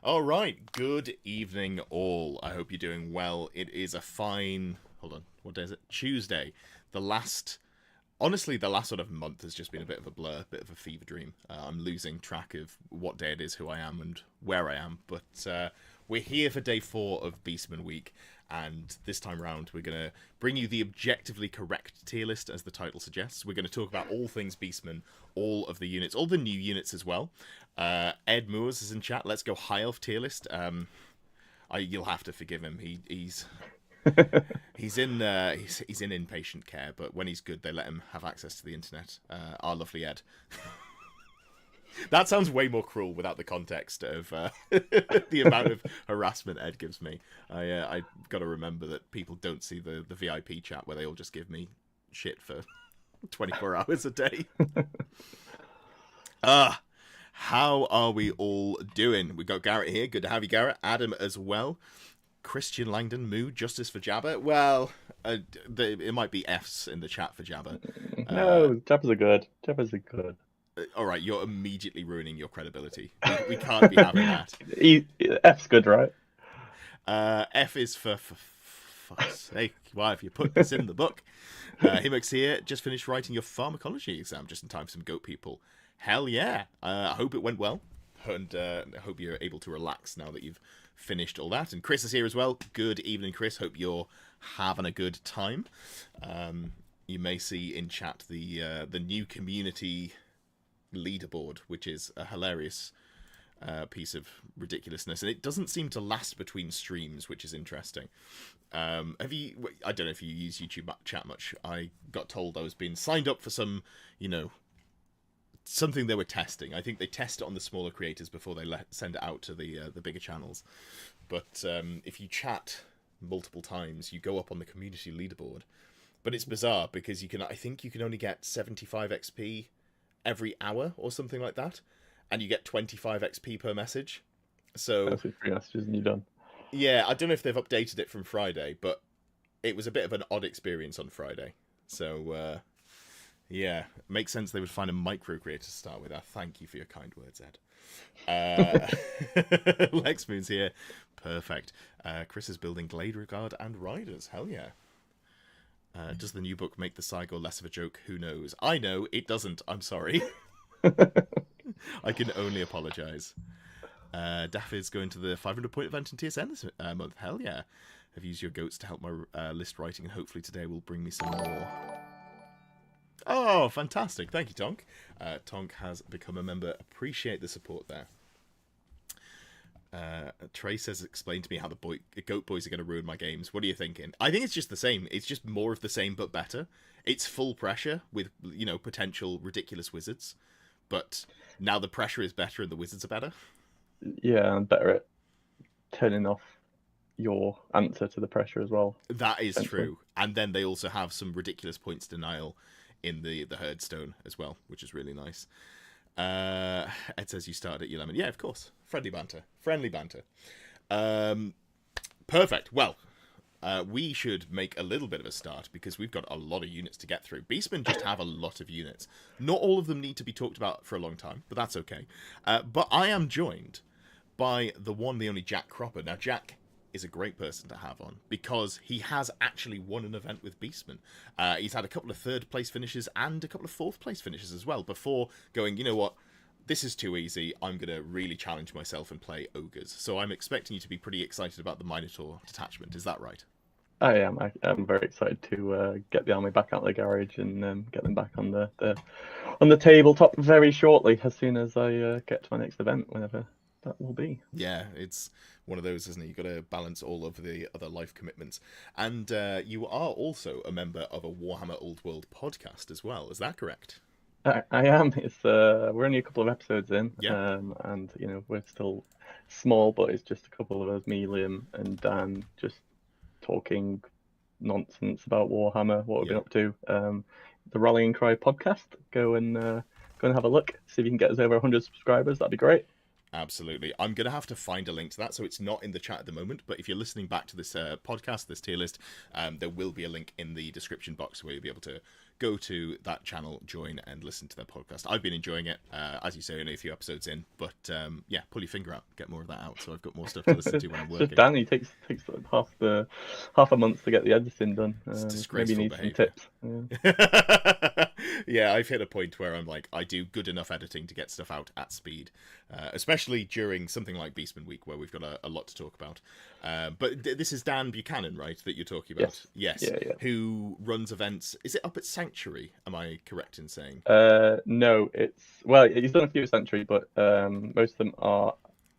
All right, good evening, all. I hope you're doing well. It is a fine. Hold on, what day is it? Tuesday. The last. Honestly, the last sort of month has just been a bit of a blur, bit of a fever dream. I'm losing track of what day it is, who I am, and where I am. But we're here for day 4 of Beastmen Week, and this time round we're going to bring you the objectively correct tier list, as the title suggests. We're going to talk about all things Beastmen, all of the units, all the new units as well. Ed Moores is in chat. Let's go high elf tier list. You'll have to forgive him. He's in inpatient care, but when he's good, they let him have access to the internet. Our lovely Ed. That sounds way more cruel without the context of the amount of harassment Ed gives me. I got to remember that people don't see the VIP chat where they all just give me shit for 24 hours a day. How are we all doing? We got Garrett here. Good to have you, Garrett. Adam as well. Christian Langdon, Moo, Justice for Jabba. Well, it might be F's in the chat for Jabba. No, Jabbas are good. Jabbas are good. All right, you're immediately ruining your credibility. We can't be having that. F's good, right? F is for fuck's sake. Why have you put this in the book? Himmock's here. Just finished writing your pharmacology exam just in time for some goat people. Hell yeah. I hope it went well. And I hope you're able to relax now that you've finished all that. And Chris is here as well. Good evening, Chris. Hope you're having a good time. You may see in chat the new community leaderboard, which is a hilarious piece of ridiculousness, and it doesn't seem to last between streams, which is interesting. I don't know if you use YouTube chat much. I got told I was being signed up for some, something they were testing. I think they test it on the smaller creators before they send it out to the bigger channels. But if you chat multiple times, you go up on the community leaderboard. But it's bizarre because I think you can only get 75 XP every hour or something like that, and you get 25 XP per message. So that's 3 messages and you're done. Yeah, I don't know if they've updated it from Friday, but it was a bit of an odd experience on Friday. So yeah, makes sense they would find a micro creator to start with. Thank you for your kind words, Ed. Lex Moon's here. Perfect. Chris is building Glade Regard and Riders. Hell yeah. Does the new book make the Cygor less of a joke? Who knows? I know, it doesn't. I'm sorry. I can only apologise. Daff is going to the 500-point event in TSN this month. Hell yeah. I've used your goats to help my list writing, and hopefully today will bring me some more. Oh, fantastic. Thank you, Tonk. Tonk has become a member. Appreciate the support there. Trey says, explain to me how the Goat Boys are going to ruin my games. What are you thinking? I think it's just the same. It's just more of the same, but better. It's full pressure with, potential ridiculous wizards. But now the pressure is better and the wizards are better. Yeah, and better at turning off your answer to the pressure as well. That is true. And then they also have some ridiculous points denial in the Herdstone as well, which is really nice. Ed says you started at your lemon. Yeah, of course. Friendly banter. Perfect. Well, we should make a little bit of a start because we've got a lot of units to get through. Beastmen just have a lot of units. Not all of them need to be talked about for a long time, but that's okay. But I am joined by the one, the only Jack Cropper. Now, Jack is a great person to have on because he has actually won an event with Beastmen. He's had a couple of 3rd place finishes and a couple of 4th place finishes as well before going, you know what, this is too easy. I'm going to really challenge myself and play ogres. So I'm expecting you to be pretty excited about the Minotaur detachment. Is that right? I am. I'm very excited to get the army back out of the garage and get them back on the tabletop very shortly, as soon as I get to my next event, whenever that will be. Yeah, it's one of those, isn't it? You've got to balance all of the other life commitments. And you are also a member of a Warhammer Old World podcast as well. Is that correct? I am. It's we're only a couple of episodes in, yeah. And we're still small, but it's just a couple of us, me, Liam, and Dan, just talking nonsense about Warhammer, what we've been up to. The Rallying Cry podcast. Go and have a look. See if you can get us over 100 subscribers. That'd be great. Absolutely. I'm going to have to find a link to that, so it's not in the chat at the moment, but if you're listening back to this podcast, this tier list, there will be a link in the description box where you'll be able to go to that channel, join, and listen to their podcast. I've been enjoying it. As you say, only a few episodes in, but yeah, pull your finger out, get more of that out, so I've got more stuff to listen to when I'm working. Just Danny takes like half a month to get the editing done. It's Maybe disgraceful need behavior. some tips. Yeah, I've hit a point where I'm like, I do good enough editing to get stuff out at speed, especially during something like Beastman Week, where we've got a lot to talk about. But this is Dan Buchanan, right, that you're talking about? Yes. Yes. Yeah. Who runs events? Is it up at Sanctuary? Am I correct in saying? No, he's done a few Infantry, but most of them are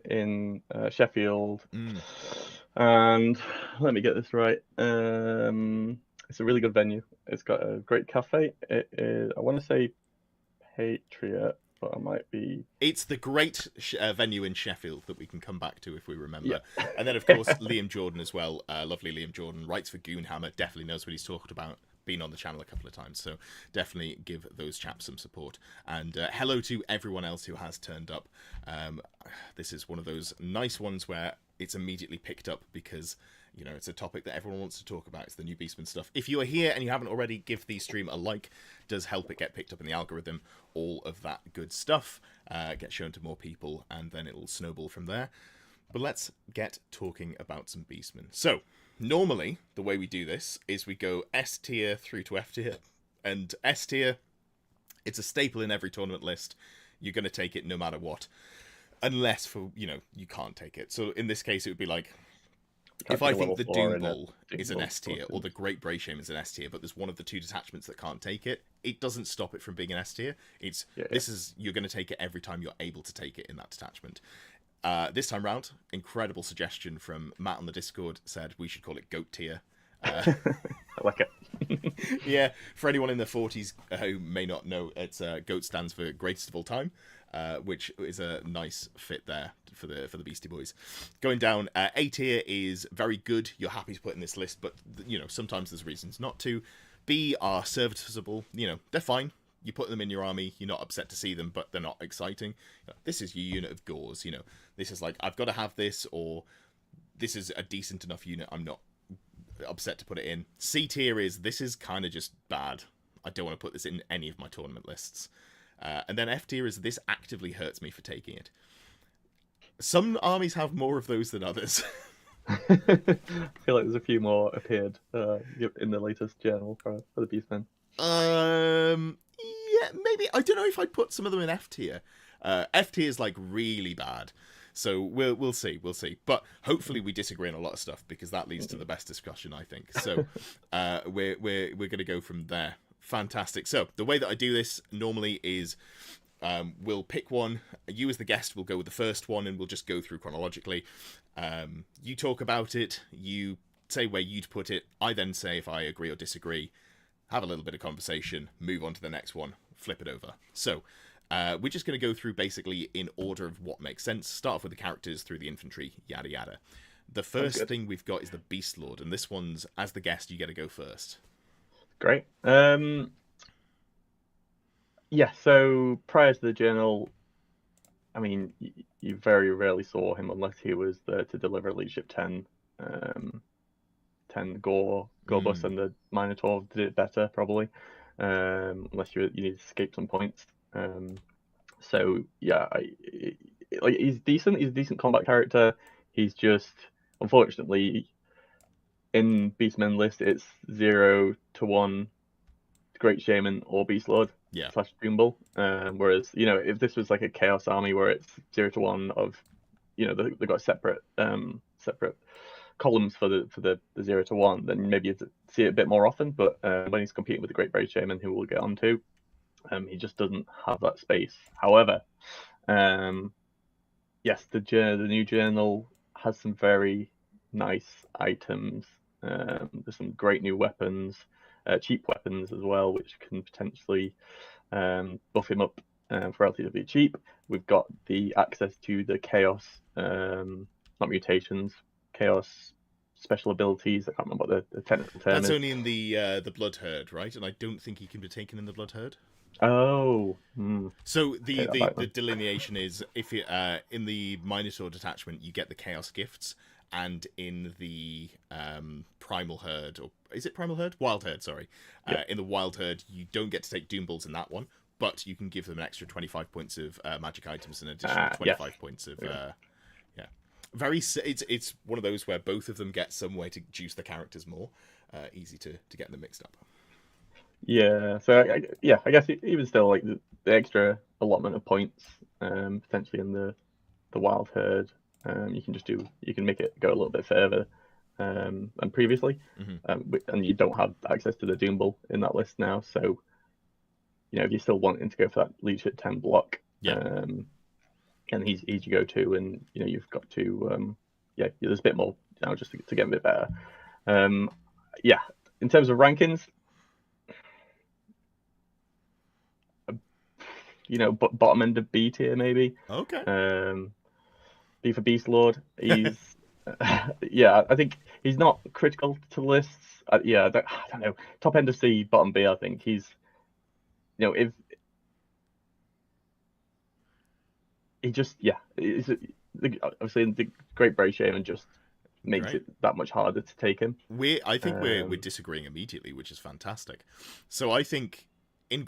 in Sheffield. And let me get this right. It's a really good venue. It's got a great cafe. It is, I want to say Patriot, but I might be. It's the great venue in Sheffield that we can come back to if we remember. Yeah. And then, of course, Liam Jordan as well. Lovely Liam Jordan. Writes for Goonhammer. Definitely knows what he's talking about. Been on the channel a couple of times. So definitely give those chaps some support. And hello to everyone else who has turned up. This is one of those nice ones where it's immediately picked up because, you know, it's a topic that everyone wants to talk about. It's the new Beastman stuff. If you are here and you haven't already, give the stream a like. It does help it get picked up in the algorithm. All of that good stuff. Get shown to more people, and then it'll snowball from there. But let's get talking about some Beastmen. So, normally, the way we do this is we go S tier through to F tier. And S tier, it's a staple in every tournament list. You're going to take it no matter what. Unless, you can't take it. So, in this case, it would be like, if I think the Doom Bull is an S tier, or the Great Bray Shame is an S tier, but there's one of the two detachments that can't take it, it doesn't stop it from being an S tier. You're going to take it every time you're able to take it in that detachment. This time round, incredible suggestion from Matt on the Discord, said we should call it Goat tier. I like it. Yeah, for anyone in their 40s who may not know, it's Goat stands for Greatest of All Time. Which is a nice fit there for the Beastie Boys. Going down, A tier is very good. You're happy to put in this list, but sometimes there's reasons not to. B are serviceable. They're fine. You put them in your army. You're not upset to see them, but they're not exciting. This is your unit of Gauze. This is like, I've got to have this, or this is a decent enough unit. I'm not upset to put it in. C tier this is kind of just bad. I don't want to put this in any of my tournament lists. And then F tier is this actively hurts me for taking it. Some armies have more of those than others. I feel like there's a few more appeared in the latest journal for the Beastmen. Yeah, maybe. I don't know if I'd put some of them in F tier. F tier is like really bad. So we'll see. But hopefully we disagree on a lot of stuff, because that leads to the best discussion, I think. So we're going to go from there. Fantastic. So the way that I do this normally is we'll pick one. You as the guest will go with the first one, and we'll just go through chronologically. You talk about it. You say where you'd put it. I then say if I agree or disagree. Have a little bit of conversation. Move on to the next one. Flip it over. So we're just going to go through basically in order of what makes sense. Start off with the characters through the infantry, yada yada. The first thing we've got is the Beast Lord, and this one's, as the guest, you get to go first. Great. Yeah, so prior to the journal, I mean, you very rarely saw him unless he was there to deliver Leadership 10. 10 Gore Bus and the Minotaur did it better, probably. Unless you need to escape some points. So, yeah, he's decent. He's a decent combat character. He's just, unfortunately, in Beastmen list, it's 0 to 1 Great Shaman or Beast Lord / Doom Bull. Whereas, if this was like a Chaos army where it's 0 to 1 of, they've got separate columns for the 0 to 1, then maybe you'd see it a bit more often. But when he's competing with the Great Brave Shaman, who we'll get onto, he just doesn't have that space. However, yes, the new journal has some very nice items. There's some great new weapons, cheap weapons as well, which can potentially buff him up for relatively cheap. We've got the access to the Chaos, not mutations, Chaos special abilities. I can't remember what the technical term is. That's only in the Blood Herd, right? And I don't think he can be taken in the Blood Herd. Oh. So the delineation is, if you in the Minotaur detachment, you get the Chaos gifts, and in the Primal Herd, or is it Primal Herd? Wild Herd, sorry. In the Wild Herd, you don't get to take Doom Balls in that one, but you can give them an extra 25 points of magic items and an additional 25 points of... It's one of those where both of them get some way to juice the characters more. Easy to get them mixed up. Yeah, so I guess even still, like the extra allotment of points, potentially in the Wild Herd, you can make it go a little bit further than previously, and you don't have access to the Doom Ball in that list now. So, if you're still wanting to go for that leadership 10 block, and he's your go-to, and you've got to, there's a bit more now just to get a bit better. In terms of rankings. Bottom end of B tier maybe. Okay. B for Beast Lord. He's I think he's not critical to lists. I don't know. Top end of C, bottom B. I think he's, if he just obviously the Great Bray Shaman just makes it that much harder to take him. I think we're disagreeing immediately, which is fantastic. So I think. In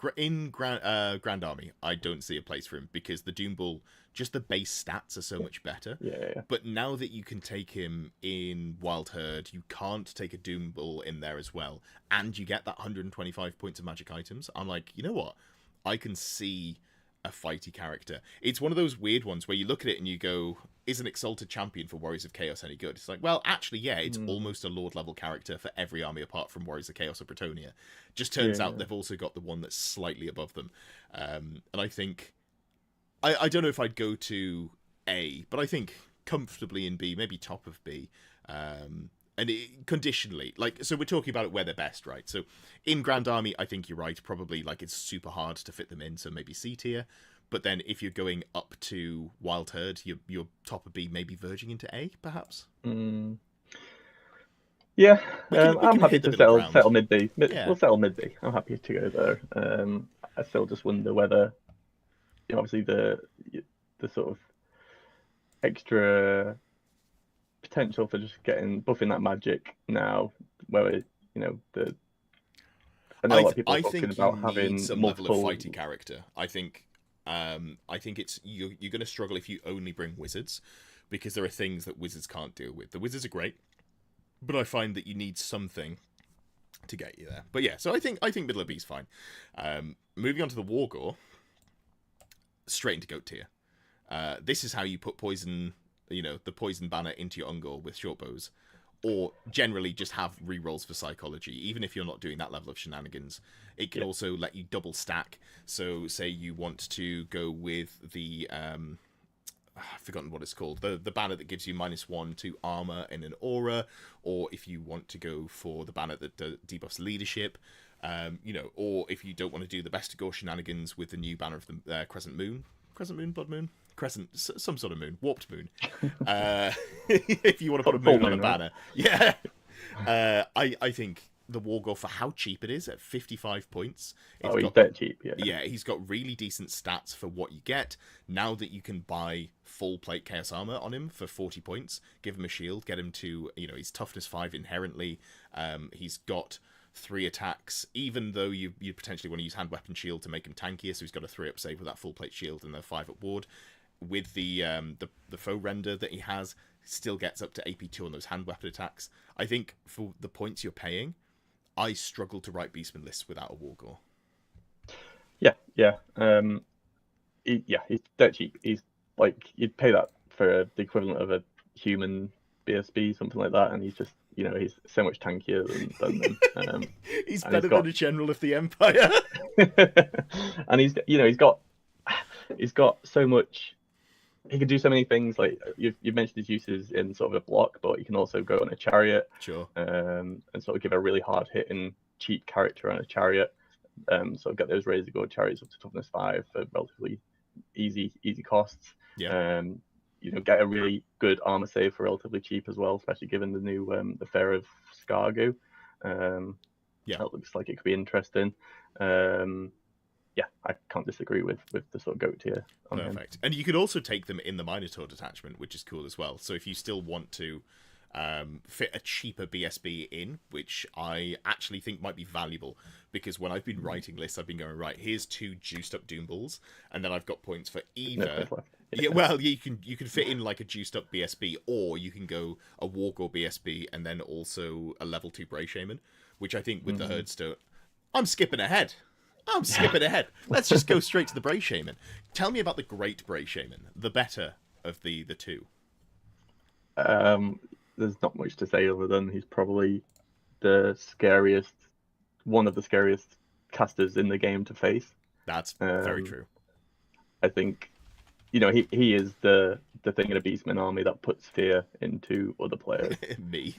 Grand Army, I don't see a place for him because the Doom Ball, just the base stats are so much better. Yeah. But now that you can take him in Wild Herd, you can't take a Doom Ball in there as well, and you get that 125 points of magic items. I'm like, you know what? I can see a fighty character. It's one of those weird ones where you look at it and you go, is an Exalted Champion for Warriors of Chaos any good? It's like, well, actually, yeah, it's almost a Lord level character for every army apart from Warriors of Chaos or Bretonnia. Just turns out they've also got the one that's slightly above them. And I think, I don't know if I'd go to A, but I think comfortably in B, maybe top of B. And conditionally, so we're talking about it where they're best, right? So in Grand Army, I think you're right. Probably it's super hard to fit them in, so maybe C tier. But then if you're going up to Wild Herd, your top of B maybe verging into A, perhaps. Yeah, I'm happy to settle mid B. We'll settle mid B. I'm happy to go there. I still just wonder whether, obviously the sort of extra potential for just buffing that magic now, where I know a lot of people are talking about having some multiple level of fighting character. I think it's you're going to struggle if you only bring wizards, because there are things that wizards can't deal with. The wizards are great, but I find that you need something to get you there. But yeah, so I think middle of B is fine. Moving on to the Wargore, straight into goat tier. This is how you put poison, the poison banner into your Ungor with short bows, or generally just have rerolls for psychology. Even if you're not doing that level of shenanigans, it can also let you double stack. So say you want to go with the I've forgotten what it's called, the banner that gives you -1 to armor in an aura, or if you want to go for the banner that debuffs leadership, or if you don't want to do the Bestigor shenanigans with the new banner of the Crescent Moon, Blood Moon, Crescent, some sort of moon, warped moon. If you want to put a moon on a banner, I think the Wargore, for how cheap it is at 55 points. He's dead cheap, yeah. Yeah, he's got really decent stats for what you get. Now that you can buy full plate Chaos Armor on him for 40 points, give him a shield, get him to, he's toughness 5 inherently. He's got 3 attacks, even though you potentially want to use hand weapon shield to make him tankier, so he's got a 3-up save with that full plate shield and a 5-up ward. With the foe render that he has, still gets up to AP2 on those hand weapon attacks. I think for the points you're paying, I struggle to write Beastman lists without a Wargore. He's dead cheap. He's you'd pay that for the equivalent of a human BSB, something like that, and he's just, he's so much tankier than them. He's better than a general of the Empire. And he's got so much. He can do so many things. Like you've mentioned his uses in sort of a block, but he can also go on a chariot, sure, and sort of give a really hard hitting cheap character on a chariot. Sort of get those razor gold chariots up to toughness 5 for relatively easy costs. Yeah. Get a really good armor save for relatively cheap as well, especially given the new the Fair of Scargo. That looks like it could be interesting. I can't disagree with the sort of goat tier on Perfect. Him. And you could also take them in the Minotaur detachment, which is cool as well. So if you still want to fit a cheaper BSB in, which I actually think might be valuable, because when I've been writing lists, I've been going, right, here's 2 juiced up Doom Balls, and then I've got points for either. No place left. Yeah, well, you can fit in like a juiced up BSB, or you can go a Wargore BSB and then also a level 2 Bray Shaman, which I think with the Herdstone, I'm skipping ahead. Let's just go straight to the Bray Shaman. Tell me about the Great Bray Shaman, the better of the two. There's not much to say other than he's probably one of the scariest casters in the game to face. That's very true. I think, he is the thing in a Beastmen army that puts fear into other players. Me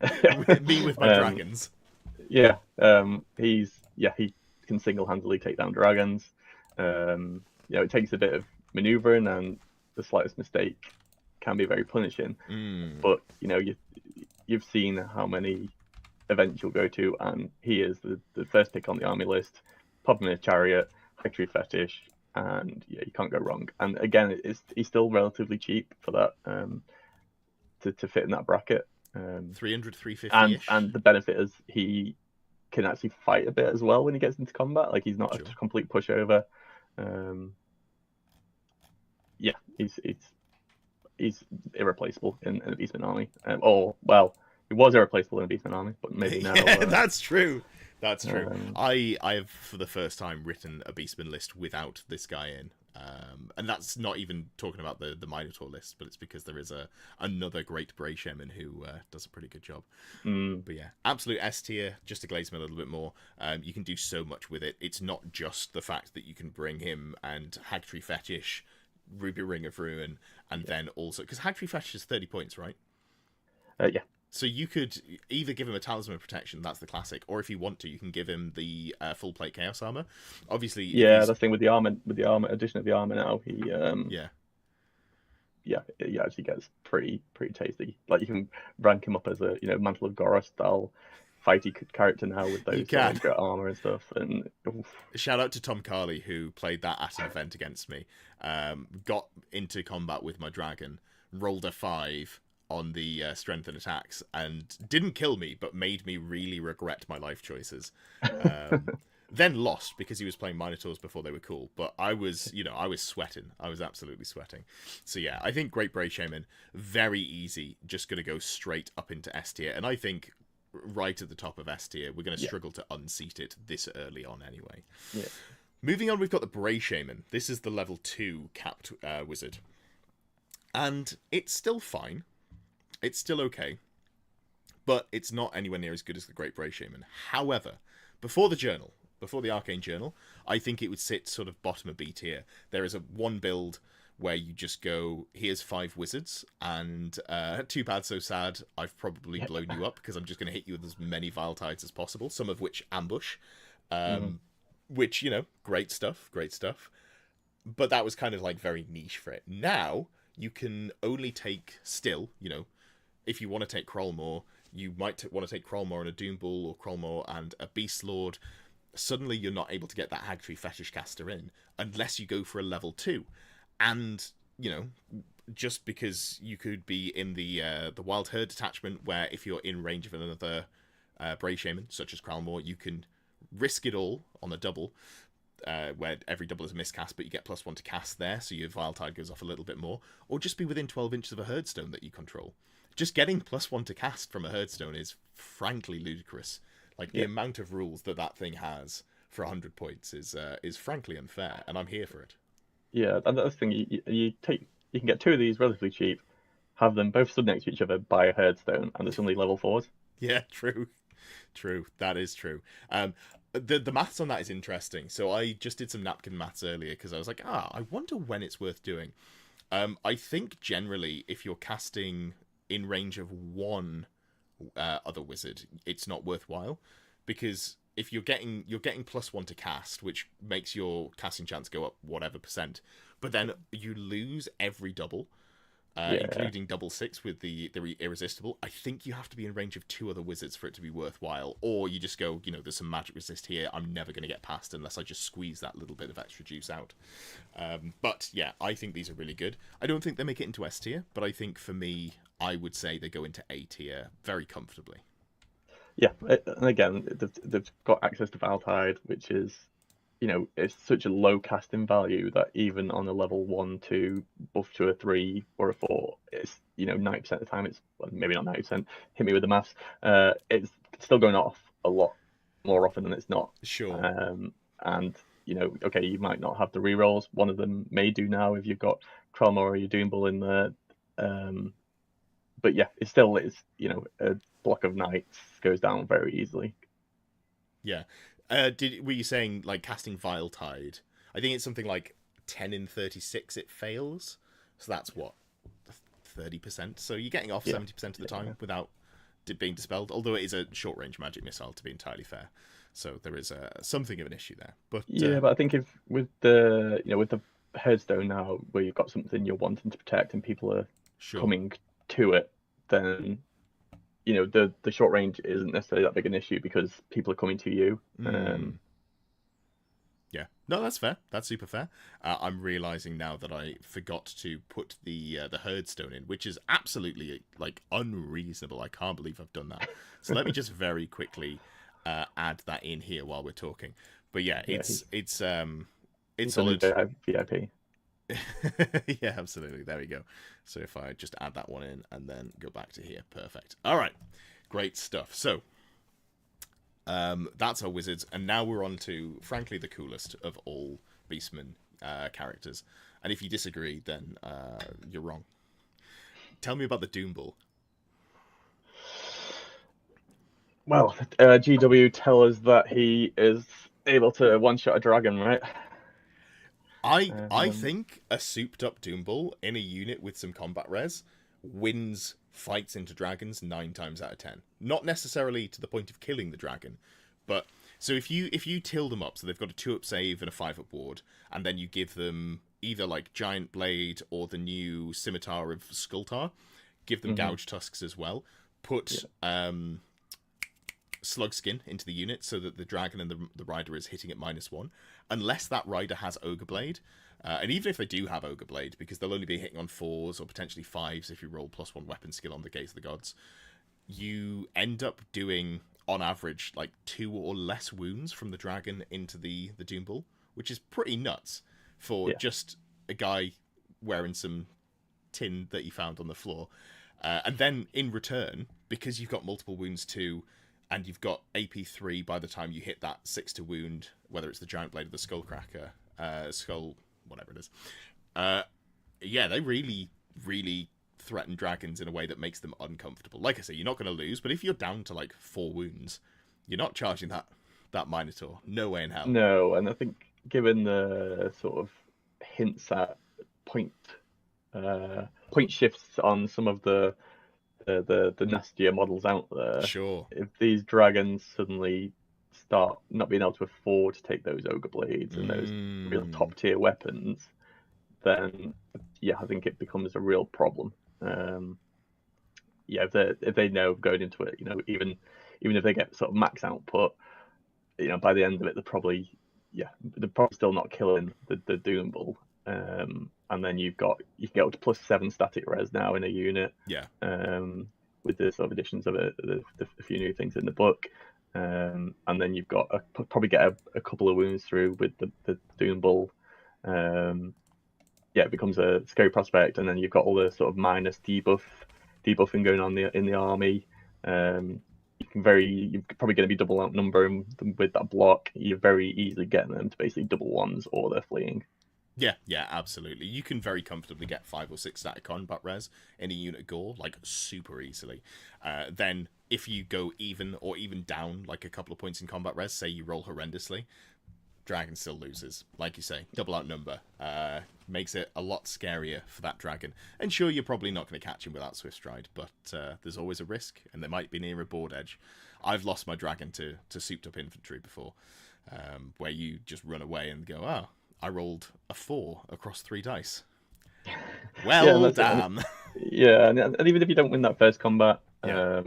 with my dragons. Yeah, he can single-handedly take down dragons. It takes a bit of maneuvering, and the slightest mistake can be very punishing. But you've seen how many events you'll go to, and he is the first pick on the army list. Pop him in a chariot, Victory Fetish, and you can't go wrong. And again, he's still relatively cheap for that, to fit in that bracket. 300, 350 and the benefit is he can actually fight a bit as well when he gets into combat. Like, he's not a complete pushover. He's irreplaceable in a Beastmen army. He was irreplaceable in a Beastmen army, but maybe now. That's true. That's true. I have for the first time written a Beastmen list without this guy in. And that's not even talking about the Minotaur list, but it's because there is another great Bray Shaman who does a pretty good job. But yeah, absolute S tier, just to glaze him a little bit more. You can do so much with it. It's not just the fact that you can bring him and Hagtree Fetish, Ruby Ring of Ruin, and then also, because Hagtree Fetish is 30 points, right? Yeah. So you could either give him a Talisman of Protection, that's the classic, or if you want to, you can give him the full plate Chaos Armor. Obviously, that's the thing with the armor addition of the armor now. He actually gets pretty tasty. Like, you can rank him up as a Mantle of Gora style fighty character now with those armor and stuff. And shout out to Tom Carley, who played that at an event against me. Got into combat with my dragon, rolled a 5 on the strength and attacks, and didn't kill me, but made me really regret my life choices. Then lost because he was playing Minotaurs before they were cool. But I was sweating. I was absolutely sweating. So yeah, I think Great Bray Shaman, very easy, just going to go straight up into S tier. And I think right at the top of S tier, we're going to struggle to unseat it this early on anyway. Yeah. Moving on, we've got the Bray Shaman. This is the level 2 capped wizard. And it's still fine. It's still okay. But it's not anywhere near as good as the Great Bray Shaman. However, before the Arcane Journal, I think it would sit sort of bottom of B tier. There is one build where you just go, here's 5 wizards, and too bad, so sad, I've probably blown you up, because I'm just going to hit you with as many Vile Tides as possible, some of which ambush. Which, great stuff. But that was kind of like very niche for it. Now, you can only take still, if you want to take Krolmor, you might want to take Krolmor and a Doom Bull, or Krolmor and a Beast Lord. Suddenly you're not able to get that Hagtree Fetish caster in unless you go for a level 2. And, just because you could be in the Wild Herd detachment, where if you're in range of another Bray Shaman, such as Kralmor, you can risk it all on a double, where every double is a miscast, but you get +1 to cast there, so your Vile Tide goes off a little bit more, or just be within 12 inches of a Herdstone that you control. Just getting +1 to cast from a Herdstone is frankly ludicrous. Like, the amount of rules that thing has for 100 points is frankly unfair, and I'm here for it. Yeah, and that's the thing. You can get 2 of these relatively cheap, have them both stood next to each other, buy a Herdstone, and they're suddenly level 4s. Yeah, true. That is true. The maths on that is interesting. So I just did some napkin maths earlier, because I was like, I wonder when it's worth doing. I think generally, if you're casting in range of 1 other wizard, it's not worthwhile, because if you're getting +1 to cast, which makes your casting chance go up whatever %, but then you lose every double. Yeah. including double six with the irresistible. I think you have to be in range of 2 other wizards for it to be worthwhile, or you just go, there's some magic resist here. I'm never going to get past unless I just squeeze that little bit of extra juice out. But yeah, I think these are really good. I don't think they make it into S tier, but I think for me, I would say they go into A tier very comfortably. Yeah, and again, they've got access to Valtide, which is, it's such a low casting value that even on a level 1, 2, buff to a 3 or a 4, it's, 90% of the time, it's, well, maybe not 90%, hit me with the maths, it's still going off a lot more often than it's not. Sure. And, okay, you might not have the rerolls. One of them may do now if you've got Trelmor or your Doombull in there. But yeah, it still is, a block of knights goes down very easily. Yeah. Were you saying like casting Vile Tide? I think it's something like 10 in 36 it fails. So that's what, 30%. So you're getting off 70% of the time without it being dispelled. Although it is a short range magic missile, to be entirely fair. So there is something of an issue there. But but I think if with the with the headstone now, where you've got something you're wanting to protect and people are coming to it, then the short range isn't necessarily that big an issue because people are coming to you. Yeah, no, that's fair. That's super fair. I'm realizing now that I forgot to put the herdstone in, which is absolutely like unreasonable. I can't believe I've done that. So let me just very quickly add that in here while we're talking. But yeah, it's solid. VIP. Yeah, absolutely. There we go. So if I just add that one in and then go back to here, perfect. All right, great stuff. So that's our wizards, and now we're on to, frankly, the coolest of all Beastmen characters. And if you disagree, then you're wrong. Tell me about the Doombull. Well, GW tell us that he is able to one-shot a dragon, right? I think a souped-up Doombull in a unit with some combat res wins fights into dragons 9 times out of 10. Not necessarily to the point of killing the dragon, but so if you till them up, so they've got a 2-up save and a 5-up ward, and then you give them either like Giant Blade or the new Scimitar of Skultar, give them Gouge Tusks as well, put Slug Skin into the unit so that the dragon and the rider is hitting at -1, unless that rider has Ogre Blade. And even if they do have Ogre Blade, because they'll only be hitting on 4s or potentially 5s if you roll +1 weapon skill on the Gaze of the Gods, you end up doing, on average, like 2 or less wounds from the dragon into the Doombull, which is pretty nuts for just a guy wearing some tin that he found on the floor. And then in return, because you've got multiple wounds too, and you've got AP3 by the time you hit that 6 to wound, whether it's the Giant Blade or the Skullcracker, whatever it is. They really, really threaten dragons in a way that makes them uncomfortable. Like I say, you're not going to lose, but if you're down to like 4 wounds, you're not charging that Minotaur. No way in hell. No, and I think given the sort of hints at point shifts on some of the nastier models out there. Sure. If these dragons suddenly start not being able to afford to take those Ogre Blades and those real top tier weapons, then I think it becomes a real problem. If they know going into it, even if they get sort of max output, by the end of it, they're probably still not killing the Doombull. And then you can get up to +7 static res now in a unit. Yeah. With the sort of additions of a few new things in the book. And then you've got probably get a couple of wounds through with the Doombull. It becomes a scary prospect, and then you've got all the sort of minus debuffing going on in the army. You're probably going to be double outnumbering them with that block. You're very easily getting them to basically double ones, or they're fleeing. Yeah, absolutely. You can very comfortably get 5 or 6 static combat res in a unit gore, like, super easily. Then, if you go even or even down, like, a couple of points in combat res, say you roll horrendously, dragon still loses. Like you say, double outnumber. Makes it a lot scarier for that dragon. And sure, you're probably not going to catch him without Swift Stride, but there's always a risk, and they might be near a board edge. I've lost my dragon to souped up infantry before, where you just run away and go, I rolled a 4 across 3 dice. Well, damn. Yeah, and even if you don't win that first combat, Yeah.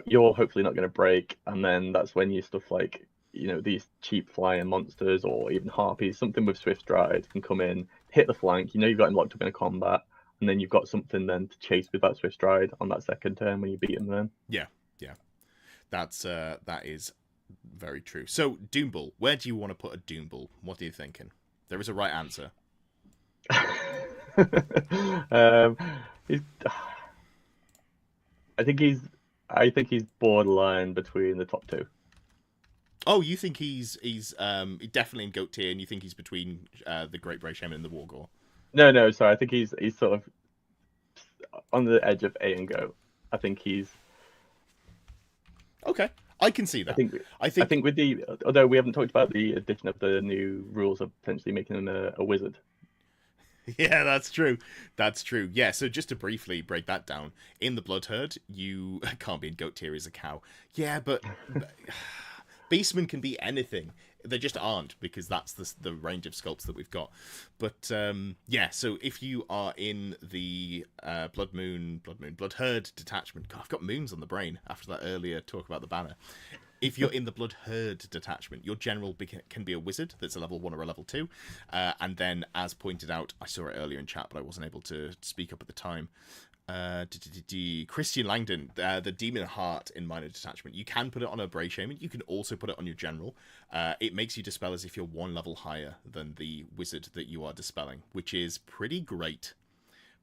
you're hopefully not going to break, and then that's when you stuff like these cheap flying monsters or even harpies, something with swift stride can come in, hit the flank. You've got him locked up in a combat, and then you've got something then to chase with that swift stride on that second turn when you beat him. Then Yeah. Yeah. That is very true. So Doombull, where do you want to put a Doombull? What are you thinking? There is a right answer. um, he's, I think he's I think he's borderline between the top two. Oh, you think he's definitely in goat tier, and you think he's between the Great Bray Shaman and the Wargore? No, sorry. I think he's sort of on the edge of A and go. I think he's. Okay, I can see I that. think. I I think think with the although we haven't talked about the addition of the new rules of potentially making him a wizard. yeah, that's true. That's true. Yeah, so just to briefly break that down, in the Blood Herd, you can't be in goat tier as a cow. Yeah, but Beastmen can be anything. They just aren't, because that's the range of sculpts that we've got. But yeah, so if you are in the Blood Herd detachment, God, I've got moons on the brain after that earlier talk about the banner. If you're in the Blood Herd detachment, your general can be a wizard that's a level 1 or a level 2. And then, as pointed out, I saw it earlier in chat, but I wasn't able to speak up at the time. Christian Langdon, the Demon Heart in Minor Detachment. You can put it on a Bray Shaman. You can also put it on your general. It makes you dispel as if you're 1 level higher than the wizard that you are dispelling, which is pretty great.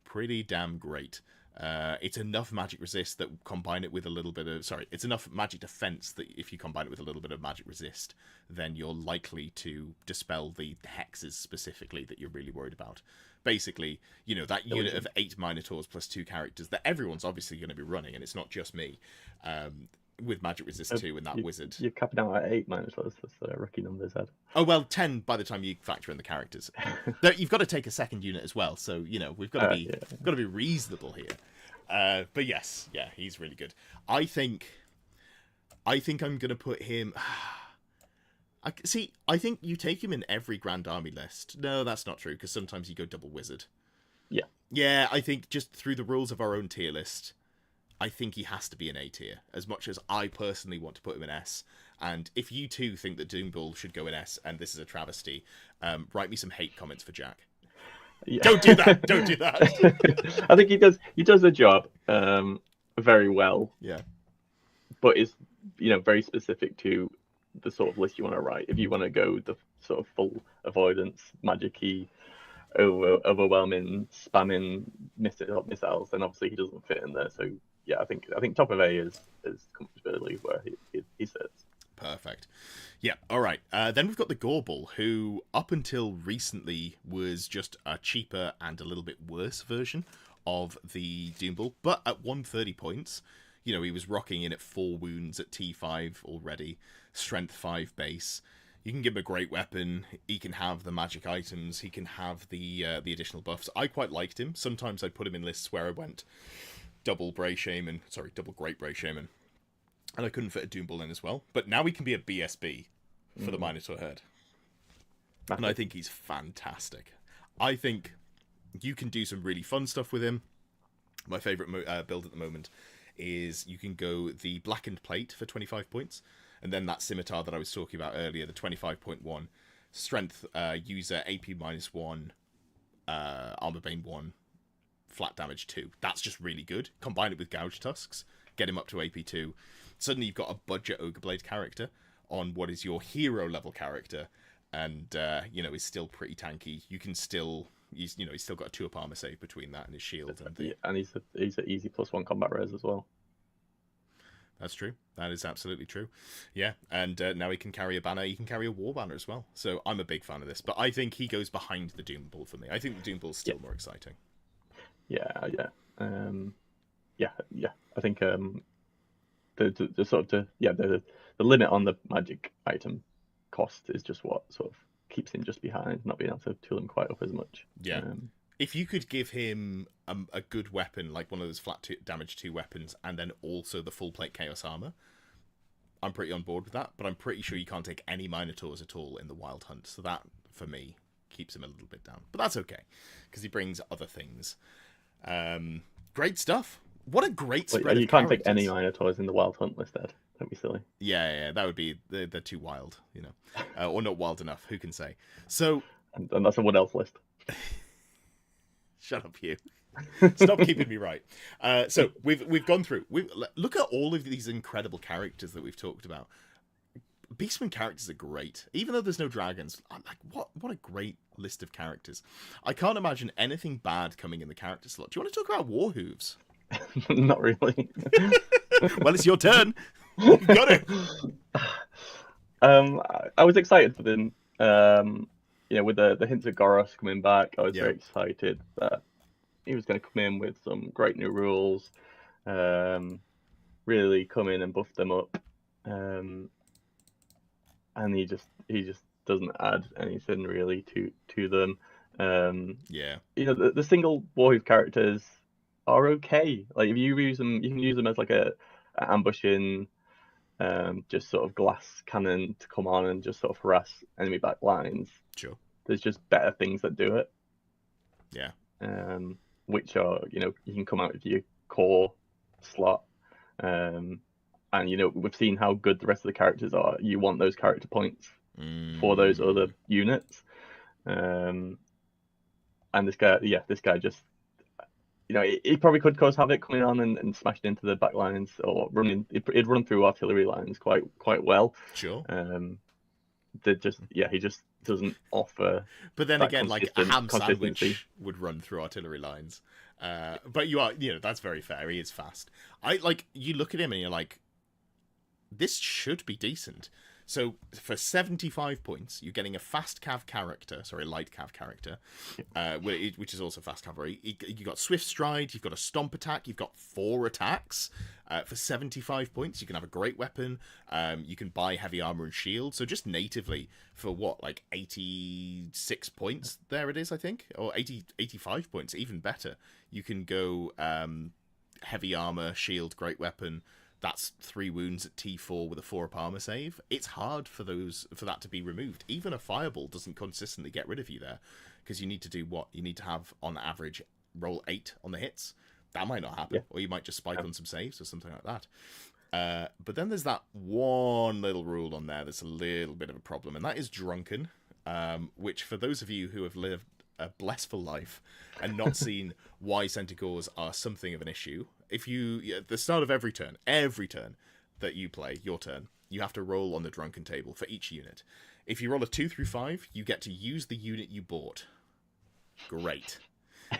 Pretty damn great. It's enough magic resist that combine it with a little bit of... Sorry, it's enough magic defense that if you combine it with a little bit of magic resist, then you're likely to dispel the hexes specifically that you're really worried about. Basically, that unit of 8 Minotaurs plus 2 characters that everyone's obviously going to be running, and it's not just me, with magic resist 2 and that wizard. You're capping out at 8 Minotaurs. That's a rookie numbers, Ed. Oh, well, 10 by the time you factor in the characters. You've got to take a second unit as well, so, we've got to be reasonable here. But yes, yeah, he's really good. I think I'm going to put him... I think you take him in every Grand Army list. No, that's not true, because sometimes you go double wizard. Yeah. Yeah, I think just through the rules of our own tier list, I think he has to be an A tier, as much as I personally want to put him in S. And if you too think that Doombull should go in S, and this is a travesty, write me some hate comments for Jack. Yeah. Don't do that. Don't do that. I think he does the job very well. Yeah. But it's very specific to the sort of list you want to write. If you want to go the sort of full avoidance, magic-y, overwhelming, spamming missiles, then obviously he doesn't fit in there. So yeah, I think top of A is comfortably where he sits. Perfect. Yeah, all right. Then we've got the Gorble, who up until recently was just a cheaper and a little bit worse version of the Doombull, but at 130 points, he was rocking in at 4 wounds at T5 already, strength 5 base. You can give him a great weapon. He can have the magic items. He can have the additional buffs. I quite liked him. Sometimes I'd put him in lists where I went double Great Bray Shaman. And I couldn't fit a Doombull in as well. But now he can be a BSB for the Minotaur Herd. And I think he's fantastic. I think you can do some really fun stuff with him. My favourite build at the moment is you can go the Blackened Plate for 25 points. And then that Scimitar that I was talking about earlier, the 25.1. Strength user AP -1, Armor Bane 1, flat damage 2. That's just really good. Combine it with Gouge Tusks, get him up to AP 2. Suddenly you've got a budget Ogreblade character on what is your hero level character, and is still pretty tanky. You can still he's still got a 2-up armor save between that and his shield, and he's an easy +1 combat res as well. That's true. That is absolutely true. Yeah, and now he can carry a banner. He can carry a war banner as well. So I'm a big fan of this, but I think he goes behind the Doombull for me. I think the Doombull's still more exciting. Yeah. I think the sort of the limit on the magic item cost is just what sort of keeps him just behind, not being able to tool him quite up as much. Yeah. If you could give him a good weapon, like one of those flat damage 2 weapons, and then also the full plate Chaos Armor, I'm pretty on board with that, but I'm pretty sure you can't take any Minotaurs at all in the Wild Hunt, so that, for me, keeps him a little bit down. But that's okay, because he brings other things. Great stuff. What a great spread Well, of you can't take characters. any Minotaurs in the Wild Hunt list, Ed. Don't be silly. Yeah, that would be they're too wild, or not wild enough. Who can say? So And that's someone else's list. shut up, you. Stop keeping me right. So we've gone through. Look at all of these incredible characters that we've talked about. Beastmen characters are great, even though there's no dragons. Like what a great list of characters. I can't imagine anything bad coming in the character slot. Do you want to talk about Warhooves? Not really. Well, it's your turn. You've got it. I was excited for them. With the hints of Goros coming back, I was very excited that he was going to come in with some great new rules, really come in and buff them up, and he just doesn't add anything really to them. The single Warhoof characters are okay. Like if you use them, you can use them as like a ambushing, just sort of glass cannon to come on and just sort of harass enemy back lines. Sure. There's just better things that do it. Yeah. Which are, you can come out with your core slot. And, we've seen how good the rest of the characters are. You want those character points for those other units. And this guy just, he probably could cause havoc coming on and smashing into the back lines or it'd run through artillery lines quite well. Sure. He just doesn't offer. But then again, like a ham sandwich would run through artillery lines. But that's very fair. He is fast. You look at him and you're like, this should be decent. So for 75 points, you're getting a light cav character, which is also fast cavalry. You got swift stride, you've got a stomp attack, you've got 4 attacks. For 75 points, you can have a great weapon. You can buy heavy armor and shield. So just natively for 86 points, there it is, I think, or 85 points, even better. You can go heavy armor, shield, great weapon. That's 3 wounds at T4 with a 4-up armor save. It's hard for that to be removed. Even a fireball doesn't consistently get rid of you there, because you need to do what? You need to have, on average, roll 8 on the hits. That might not happen, or you might just spike on some saves or something like that. But then there's that one little rule on there that's a little bit of a problem, and that is drunken, which for those of you who have lived a blissful life and not seen why centaurs are something of an issue, if you at the start of every turn that you play, your turn, you have to roll on the drunken table for each unit. If you roll a 2 through 5, you get to use the unit you bought. Great.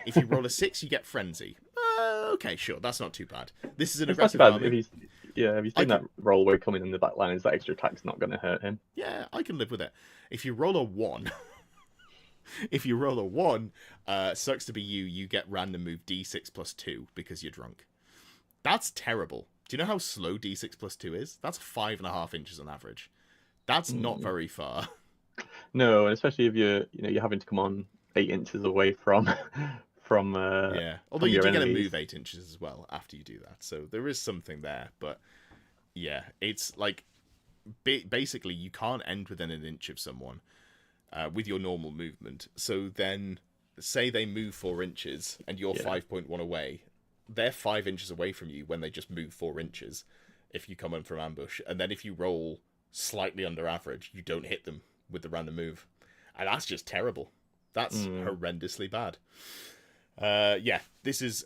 If you roll a 6, you get frenzy. Okay, sure, that's not too bad. This is an aggressive army. Have you seen that roll where coming in the back line? Is that extra attack's not going to hurt him? Yeah, I can live with it. If you roll a 1, sucks to be you. You get random move D6 plus 2 because you're drunk. That's terrible. Do you know how slow D6 plus 2 is? That's 5.5 inches on average. That's not very far. No, and especially if you're having to come on 8 inches away from although you do get to move 8 inches as well after you do that, so there is something there. But yeah, it's like basically you can't end within an inch of someone with your normal movement. So then say they move 4 inches and you're 5.1 away, they're 5 inches away from you when they just move 4 inches if you come in from ambush, and then if you roll slightly under average, you don't hit them with the random move, and that's just terrible. That's horrendously bad. This is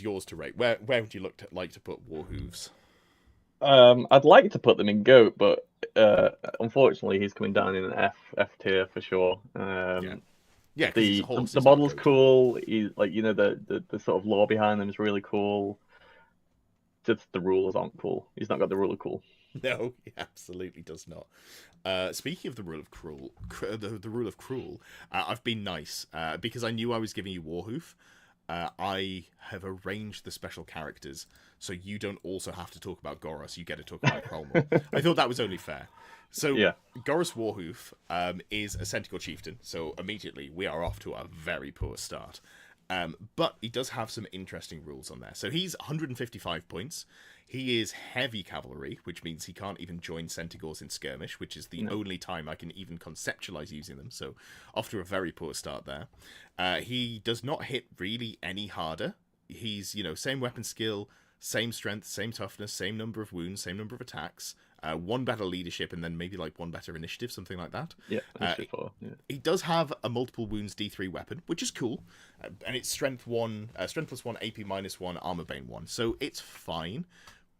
yours to rate. Where would you like to put Warhooves? I'd like to put them in GOAT, but unfortunately he's coming down in an F tier for sure. The model's cool. He's the sort of lore behind them is really cool. Just the rulers aren't cool. He's not got the ruler cool. No, he absolutely does not. Speaking of the rule of cruel, I've been nice because I knew I was giving you Warhoof. I have arranged the special characters so you don't also have to talk about Goros. You get to talk about Cromwell. I thought that was only fair. So Goros Warhoof is a Centaur chieftain, so immediately we are off to a very poor start. But he does have some interesting rules on there. So he's 155 points. He is heavy cavalry, which means he can't even join Centaurs in skirmish, which is the No. only time I can even conceptualize using them. So off to a very poor start there. He does not hit really any harder. He's, same weapon skill, same strength, same toughness, same number of wounds, same number of attacks. One better leadership, and then maybe like one better initiative, something like that. Yeah, initiative 4. Yeah. He does have a multiple wounds D3 weapon, which is cool, and it's strength 1, strength +1, AP -1, armor bane 1, so it's fine.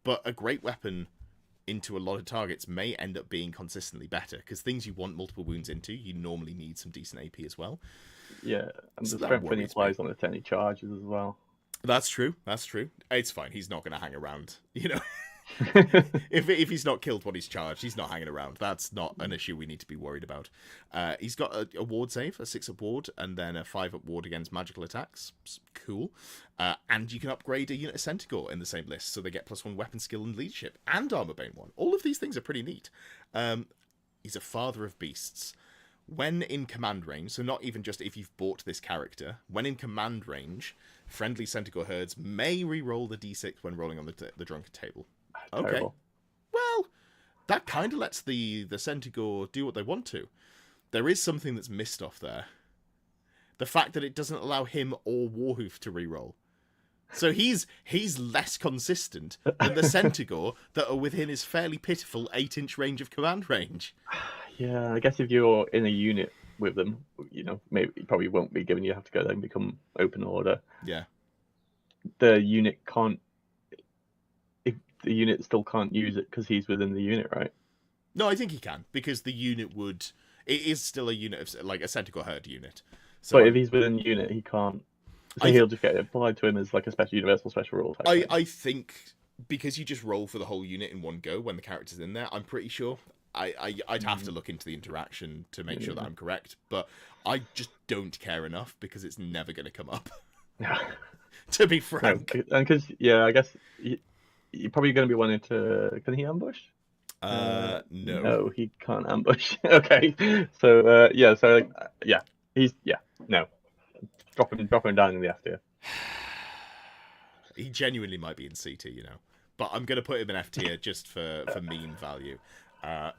But a great weapon into a lot of targets may end up being consistently better, because things you want multiple wounds into, you normally need some decent AP as well. Yeah, and So the that strength only worries applies me. on the any charges as well. That's true. That's true. It's fine. He's not going to hang around. If he's not killed when he's charged, he's not hanging around. That's not an issue we need to be worried about. He's got a ward save, a 6-up ward, and then a 5-up ward against magical attacks. Cool. And you can upgrade a unit of Centaur in the same list, so they get +1 weapon skill and leadership, and armor bane 1. All of these things are pretty neat. He's a father of beasts. When in command range, so not even just if you've bought this character, when in command range, friendly Centaur herds may re-roll the d6 when rolling on the drunken table. Okay. Terrible. Well, that kind of lets the Centaur do what they want to. There is something that's missed off there. The fact that it doesn't allow him or Warhoof to re-roll. So he's less consistent than the Centaur that are within his fairly pitiful 8-inch range of command range. Yeah, I guess if you're in a unit with them, maybe you probably won't be given. You have to go there and become open order. Yeah. The unit can't. If the unit still can't use it because he's within the unit, right? No, I think he can, because the unit would. It is still a unit of like a Centaur herd unit. So But if he's within the unit, he can't. So he'll just get applied to him as like a universal special rule type thing. I think because you just roll for the whole unit in one go when the character's in there, I'm pretty sure. I'd have to look into the interaction to make sure that I'm correct, but I just don't care enough because it's never going to come up. To be frank. And because, I guess you're probably going to be wanting to. Can he ambush? No. No, he can't ambush. Okay. So, he's, no. Drop him down in the F tier. He genuinely might be in C tier, but I'm going to put him in F tier just for meme value.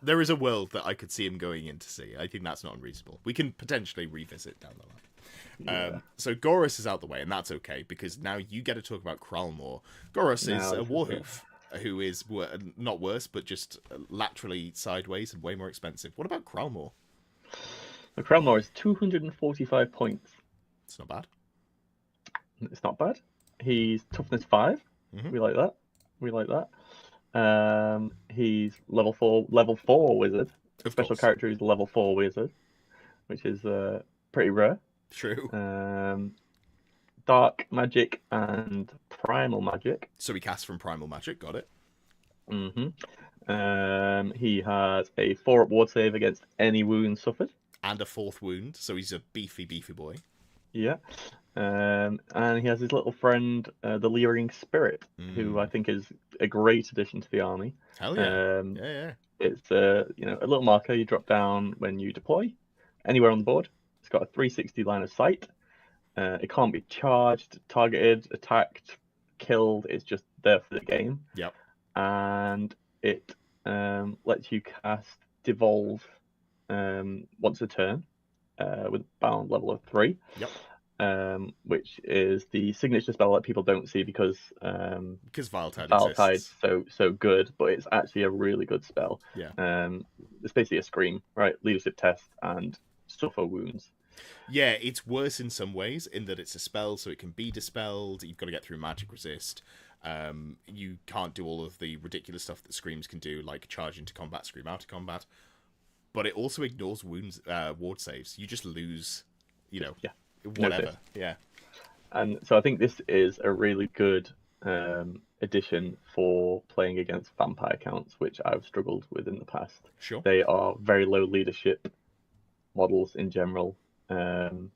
There is a world that I could see him going into C. I think that's not unreasonable. We can potentially revisit down the line. So Goros is out the way, and that's okay, because now you get to talk about Kralmor. Goros is a Warhoof, who is not worse, but just laterally sideways and way more expensive. What about Kralmor? The Kralmor is 245 points. It's not bad. It's not bad. He's toughness 5. Mm-hmm. We like that. He's level 4 wizard. Special character is level 4 wizard, which is pretty rare. True. Dark magic and primal magic. So he casts from primal magic. Got it. Mm-hmm. He has a 4-up ward save against any wound suffered. And a 4th wound, so he's a beefy boy. Yeah. And he has his little friend, the Leering Spirit, who I think is a great addition to the army. Hell yeah. Yeah. It's a little marker you drop down when you deploy anywhere on the board. It's got a 360 line of sight. It can't be charged, targeted, attacked, killed. It's just there for the game. Yep. And it lets you cast Devolve once a turn with a bound level of 3. Yep. Which is the signature spell that people don't see because Viletide is so good, but it's actually a really good spell. Yeah. It's basically a scream, right? Leadership test and suffer wounds. Yeah, it's worse in some ways in that it's a spell, so it can be dispelled. You've got to get through magic resist. You can't do all of the ridiculous stuff that screams can do, like charge into combat, scream out of combat. But it also ignores wounds, ward saves. You just lose, whatever. Yeah. And so I think this is a really good addition for playing against vampire counts, which I've struggled with in the past. Sure. They are very low leadership models in general. And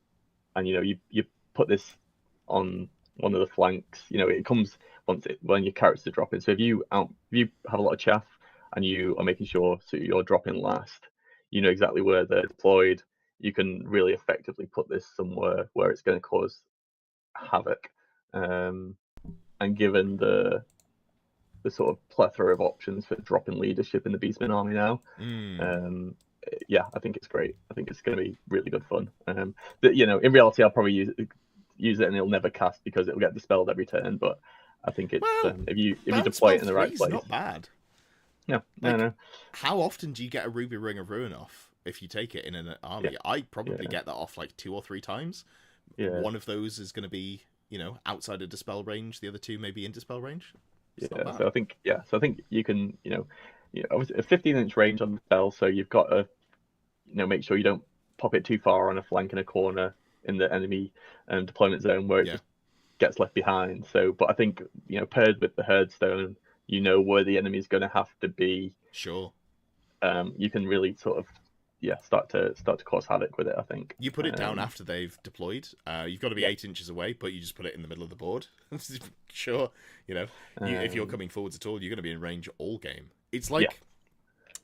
you put this on one of the flanks. It comes when your characters are dropping. So if you have a lot of chaff and you are making sure you're dropping last, you know exactly where they're deployed. You can really effectively put this somewhere where it's going to cause havoc. And given the the sort of plethora of options for dropping leadership in the Beastmen army now. Yeah, I think it's great. I think it's going to be really good fun. In reality, I'll probably use it and it'll never cast because it'll get dispelled every turn. But I think it's if you deploy it in the right place, not bad. No, no. How often do you get a Ruby Ring of Ruin off if you take it in an army? Yeah. I probably get that off like 2 or 3 times. Yeah. One of those is going to be, outside of dispel range. The other 2 maybe in dispel range. So I think you can, obviously a 15-inch range on the spell, so you've got to, make sure you don't pop it too far on a flank in a corner in the enemy deployment zone where it just gets left behind. So, but I think, paired with the Herdstone, where the enemy is going to have to be. Sure. You can really sort of start to cause havoc with it. I think you put it down after they've deployed. You've got to be 8 inches away, but you just put it in the middle of the board. Sure, if you're coming forwards at all, you're going to be in range all game. It's like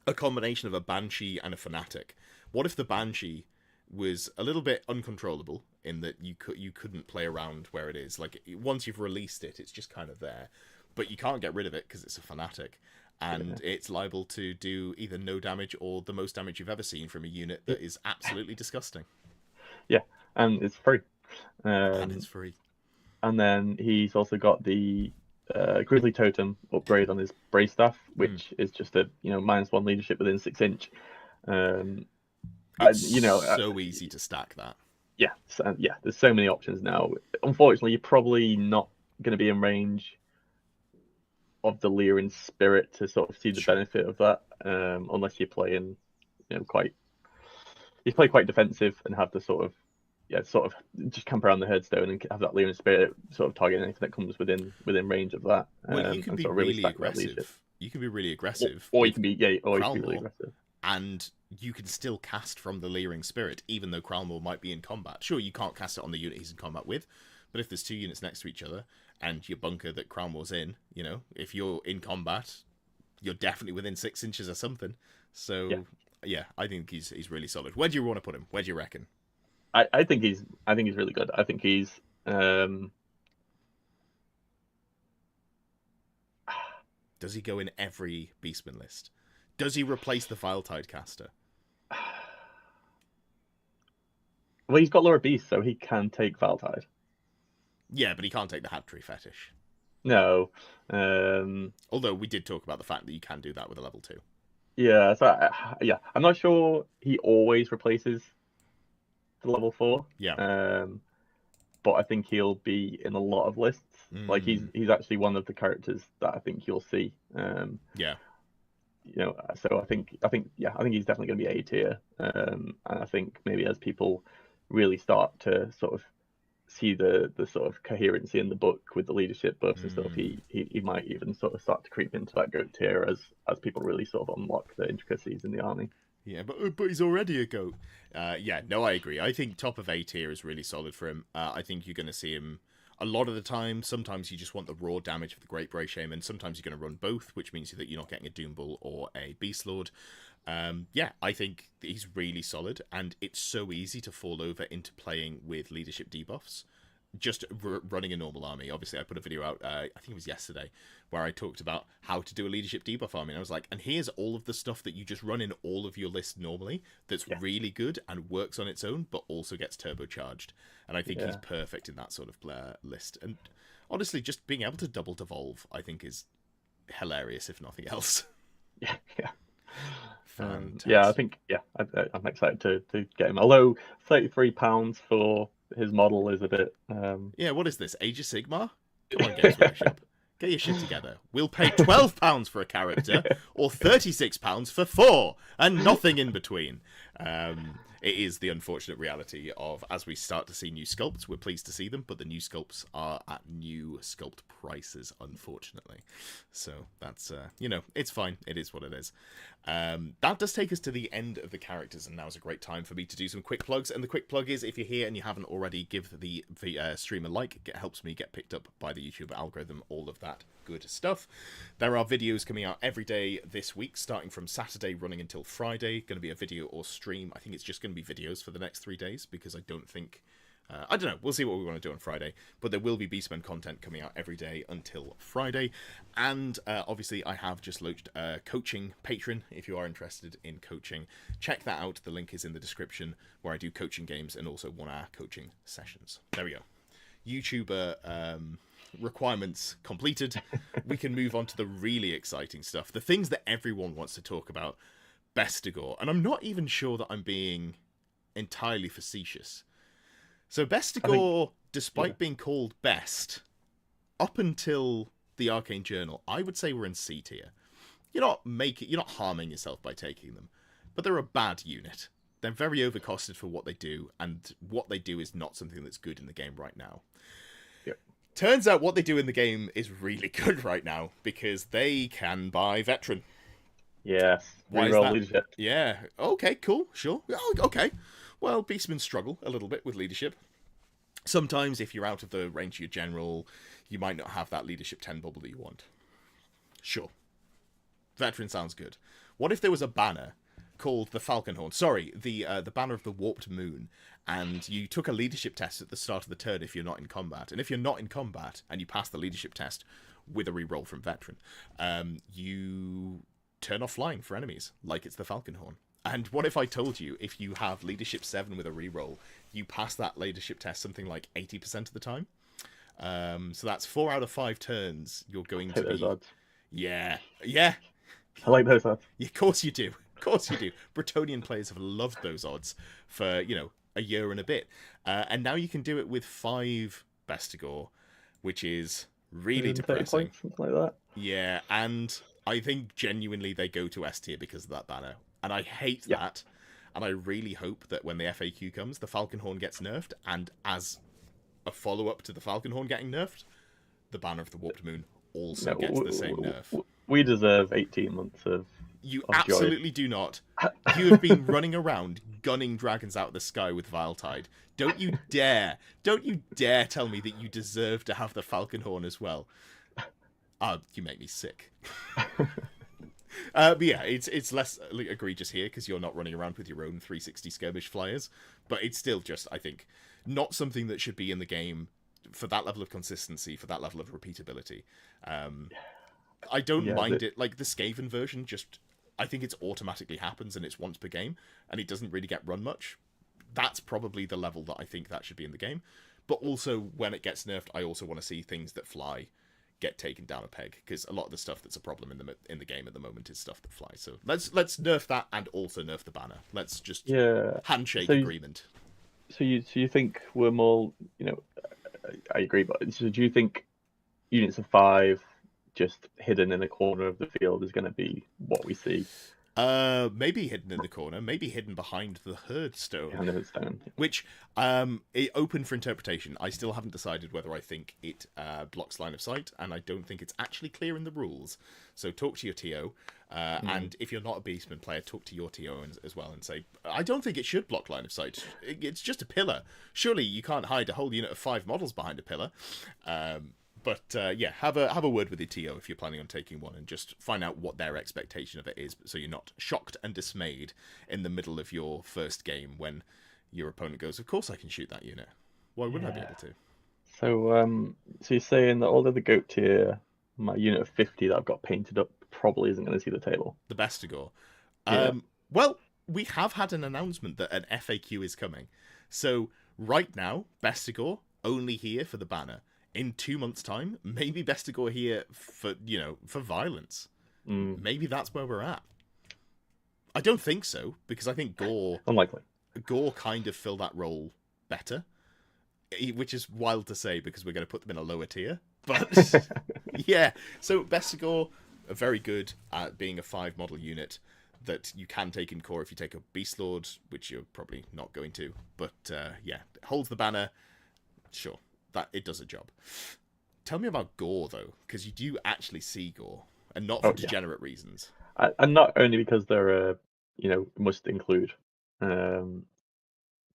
a combination of a Banshee and a Fanatic. What if the Banshee was a little bit uncontrollable in that you couldn't play around where it is? Like once you've released it, it's just kind of there, but you can't get rid of it because it's a Fanatic. And it's liable to do either no damage or the most damage you've ever seen from a unit that is absolutely disgusting. Yeah, and it's free. And it's free. And then he's also got the Grizzly Totem upgrade on his Brave Staff, which is just a -1 leadership within 6 inch. It's so easy to stack that. Yeah, there's so many options now. Unfortunately, you're probably not going to be in range of the Lyran Spirit to sort of see the benefit of that, unless you're playing, quite defensive and have the sort of just camp around the Herdstone and have that Lyran Spirit sort of target anything that comes within range of that. Well, you can be really aggressive. You can be really aggressive, or you can be really aggressive, and you can still cast from the Lyran Spirit, even though Kralmor might be in combat. Sure, you can't cast it on the unit he's in combat with, but if there's 2 units next to each other and your bunker that Kralmor's in, if you're in combat, you're definitely within 6 inches or something. So yeah, I think he's really solid. Where do you want to put him? Where do you reckon? I think he's really good. I think he's Does he go in every Beastman list? Does he replace the Viletide caster? Well, he's got Laura Beast, so he can take Viletide. Yeah, but he can't take the Hat Tree Fetish. No. Although we did talk about the fact that you can do that with a level 2. Yeah, so I'm not sure he always replaces the level 4. Yeah. But I think he'll be in a lot of lists. Like he's actually one of the characters that I think you'll see. Yeah. So I think he's definitely going to be A tier. And I think maybe as people really start to sort of see the sort of coherency in the book with the leadership buffs and stuff, he might even sort of start to creep into that goat tier as people really sort of unlock the intricacies in the army. Yeah, but he's already a goat. I agree. I think top of A tier is really solid for him. I think you're going to see him a lot of the time. Sometimes you just want the raw damage of the Great Bray Shaman. Sometimes you're going to run both, which means that you're not getting a Doom Bull or a Beast Lord. I think he's really solid, and it's so easy to fall over into playing with leadership debuffs. Just running a normal army. Obviously, I put a video out, I think it was yesterday, where I talked about how to do a leadership debuff army. And I was like, and here's all of the stuff that you just run in all of your lists normally that's really good and works on its own, but also gets turbocharged. And I think he's perfect in that sort of list. And honestly, just being able to double devolve, I think, is hilarious, if nothing else. Yeah. I think I'm excited to get him. Although £33 for his model is a bit. What is this? Age of Sigmar? Come on, Games Workshop. Get your shit together. We'll pay £12 for a character, or £36 for 4, and nothing in between. It is the unfortunate reality of, as we start to see new sculpts, we're pleased to see them, but the new sculpts are at new sculpt prices, unfortunately. So that's, it's fine. It is what it is. That does take us to the end of the characters, and now's a great time for me to do some quick plugs. And the quick plug is, if you're here and you haven't already, give the stream a like. It helps me get picked up by the YouTube algorithm, all of that good stuff. There are videos coming out every day this week, starting from Saturday, running until Friday. Going to be a video or stream. I think it's just going to be videos for the next 3 days, because I don't think I don't know. We'll see what we want to do on Friday. But there will be Beastmen content coming out every day until Friday. And obviously, I have just launched a coaching Patreon. If you are interested in coaching, check that out. The link is in the description, where I do coaching games and also 1-hour coaching sessions. There we go. YouTuber requirements completed. We can move on to the really exciting stuff. The things that everyone wants to talk about. Bestigor. And I'm not even sure that I'm being entirely facetious. So Bestigor, despite being called best, up until the Arcane Journal, I would say we're in C tier. You're not harming yourself by taking them, but they're a bad unit. They're very overcosted for what they do, and what they do is not something that's good in the game right now. Yep. Turns out what they do in the game is really good right now, because they can buy Veteran. Yes. Why is that? Leadership. Yeah. Okay, cool, sure. Oh, okay. Well, Beastmen struggle a little bit with leadership. Sometimes, if you're out of the range of your general, you might not have that leadership 10 bubble that you want. Sure. Veteran sounds good. What if there was a banner called the Falconhorn? Sorry, the banner of the Warped Moon, and you took a leadership test at the start of the turn if you're not in combat. And if you're not in combat, and you pass the leadership test with a reroll from Veteran, you turn off flying for enemies, like it's the Falconhorn. And what if I told you, if you have leadership 7 with a reroll, you pass that leadership test something like 80% of the time? So that's 4 out of 5 turns you're going to be... Odds. Yeah. I like those odds. Yeah, of course you do. Of course you do. Bretonnian players have loved those odds for, a year and a bit. And now you can do it with 5 Bestigor, which is really depressing. Points, something like that. Yeah, and I think genuinely they go to S tier because of that banner. And I hate that. And I really hope that when the FAQ comes, the Falconhorn gets nerfed, and as a follow-up to the Falconhorn getting nerfed, the banner of the Warped Moon also gets the same nerf. We deserve 18 months of... You of absolutely do not. You have been running around gunning dragons out of the sky with Viletide. Don't you dare tell me that you deserve to have the Falconhorn as well. You make me sick. But yeah, it's less egregious here because you're not running around with your own 360 skirmish flyers, but it's still just, I think, not something that should be in the game for that level of consistency, for that level of repeatability. I don't mind it. Like the Skaven version, just I think it's automatically happens and it's once per game, and it doesn't really get run much. That's probably the level that I think that should be in the game. But also, when it gets nerfed, I also want to see things that fly get taken down a peg, because a lot of the stuff that's a problem in the game at the moment is stuff that flies. So let's nerf that and also nerf the banner. Let's just handshake agreement. So you think we're more, I agree, but so do you think units of 5 just hidden in a corner of the field is going to be what we see? Maybe hidden in the corner, maybe hidden behind the Herdstone. Behind the Herdstone. Which, open for interpretation. I still haven't decided whether I think it blocks line of sight, and I don't think it's actually clear in the rules. So talk to your TO, and if you're not a Beastman player, talk to your TO as well and say, I don't think it should block line of sight. It's just a pillar. Surely you can't hide a whole unit of 5 models behind a pillar. But yeah, have a word with your TO if you're planning on taking one, and just find out what their expectation of it is, so you're not shocked and dismayed in the middle of your first game when your opponent goes, of course I can shoot that unit. Why wouldn't I be able to? So you're saying that although the GOAT tier, my unit of 50 that I've got painted up probably isn't going to see the table? The Bestigor. Yeah. Well, we have had an announcement that an FAQ is coming. So right now, Bestigor only here for the banner. In 2 months' time, maybe Bestigor here for violence. Maybe that's where we're at. I don't think so, because I think Gore kind of fill that role better, which is wild to say because we're going to put them in a lower tier. But yeah, so Bestigor are very good at being a 5 model unit that you can take in core if you take a Beast Lord, which you're probably not going to. But yeah, holds the banner, sure. That it does a job. Tell me about Gore though, because you do actually see Gore, and not for degenerate reasons. And not only because they're must include.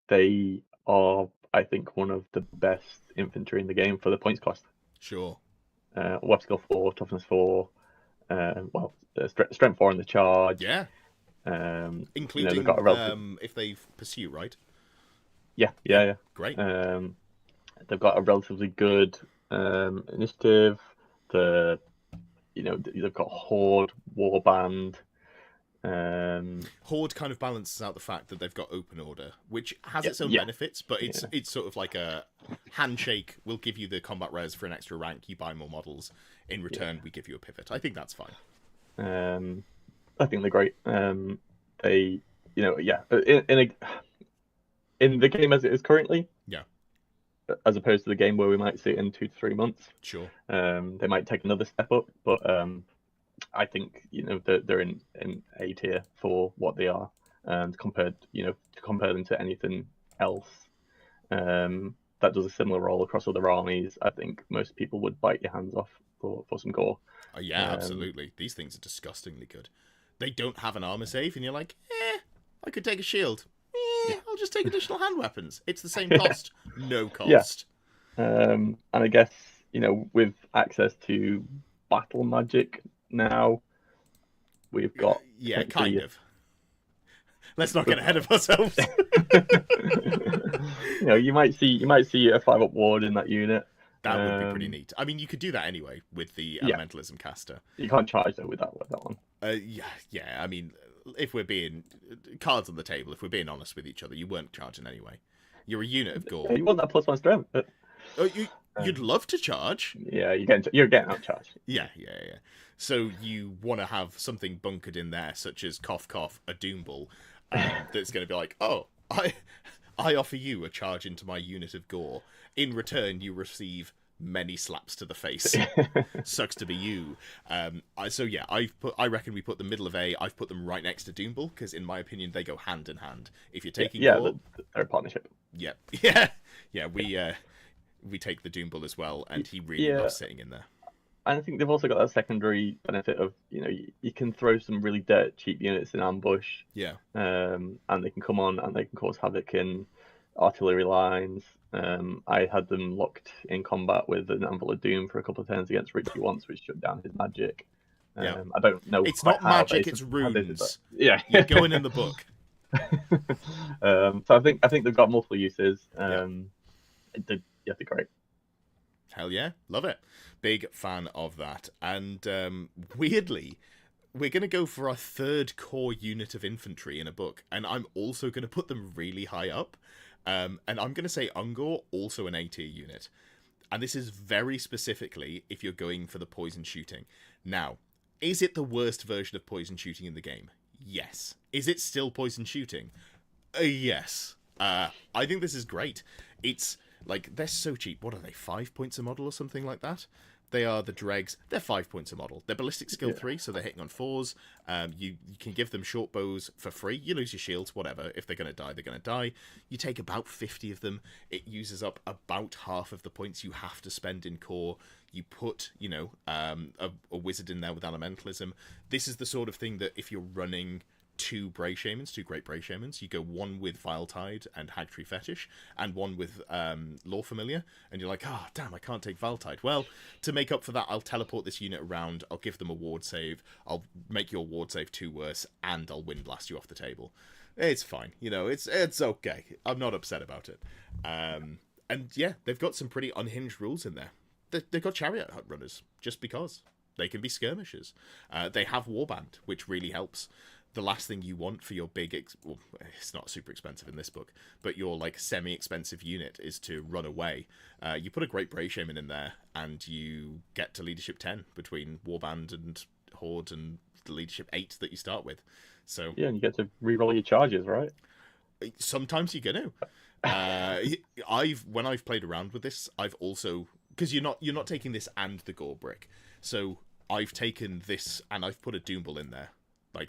They are, I think, one of the best infantry in the game for the points cost. Sure. Web skill 4, toughness 4, strength 4 in the charge. Yeah. Including they've got a relative... if they pursue, right? Yeah. Great. They've got a relatively good initiative. The they've got Horde, Warband. Horde kind of balances out the fact that they've got open order, which has Yeah, its own yeah, benefits, but yeah, it's sort of like a handshake. We'll give you the combat res for an extra rank. You buy more models. In return, we give you a pivot. I think that's fine. I think they're great. They, yeah, in the game as it is currently, Yeah, as opposed to the game where we might see it in 2 to 3 months. sure. They might take another step up, but I think they're in A tier for what they are, and to compare them to anything else that does a similar role across other armies, I think most people would bite your hands off for some gore. Yeah, absolutely. These things are disgustingly good. They don't have an armor save, and you're like, I could take a shield. I'll just take additional hand weapons. It's the same cost. No cost. And I guess, with access to battle magic now, we've got Yeah, kind of. Let's not get ahead of ourselves. You might see a 5-up ward in that unit. That would be pretty neat. I mean, you could do that anyway with the elementalism caster. You can't charge though with that one. Yeah. I mean, if we're being cards on the table, if we're being honest with each other, you weren't charging anyway. You're a unit of gore. Yeah, you want that +1 strength. But... Oh, you'd love to charge. Yeah, you're getting outcharged. Yeah. So you want to have something bunkered in there, such as cough, a doom ball, that's going to be like, oh, I offer you a charge into my unit of gore. In return, you receive many slaps to the face. Sucks to be you. So yeah, I reckon we put the middle of A. I've put them right next to Doomball because, in my opinion, they go hand in hand. If you're taking gore, they're a partnership. Yeah. We take the Doomball as well, and he really loves sitting in there. And I think they've also got that secondary benefit of, you can throw some really dirt cheap units in ambush. Yeah. And they can come on and they can cause havoc in artillery lines. I had them locked in combat with an Anvil of Doom for a couple of turns against Richie once, which shut down his magic. Yeah. I don't know. It's not magic; it's runes. Yeah, you're going in the book. So I think they've got multiple uses. They're great. Hell yeah, love it. Big fan of that. And weirdly, we're going to go for our third core unit of infantry in a book, and I'm also going to put them really high up. And I'm going to say Ungor, also an A-tier unit. And this is very specifically if you're going for the poison shooting. Now, is it the worst version of poison shooting in the game? Yes. Is it still poison shooting? Yes. I think this is great. It's like, they're so cheap. What are they, 5 points a model or something like that? They are the dregs. They're 5 points a model. They're ballistic skill 3, so they're hitting on 4s. You can give them short bows for free. You lose your shields, whatever. If they're going to die, they're going to die. You take about 50 of them. It uses up about half of the points you have to spend in core. You put, a wizard in there with elementalism. This is the sort of thing that if you're running two great Bray Shamans, you go one with Vile Tide and Hagtree Fetish, and one with Lore Familiar, and you're like, damn, I can't take Vile Tide. Well, to make up for that, I'll teleport this unit around, I'll give them a ward save, I'll make your ward save 2 worse, and I'll wind blast you off the table. It's fine, it's okay. I'm not upset about it. And yeah, they've got some pretty unhinged rules in there. They've got Chariot Runners, just because. They can be skirmishers. They have Warband, which really helps. The last thing you want for your big, it's not super expensive in this book, but your semi-expensive unit is to run away. You put a great Bray Shaman in there, and you get to leadership 10 between Warband and Horde and the leadership 8 that you start with. So yeah, and you get to re-roll your charges, right? Sometimes you're gonna. When I've played around with this, I've also, because you're not taking this and the Gore Brick, so I've taken this and I've put a Doomball in there.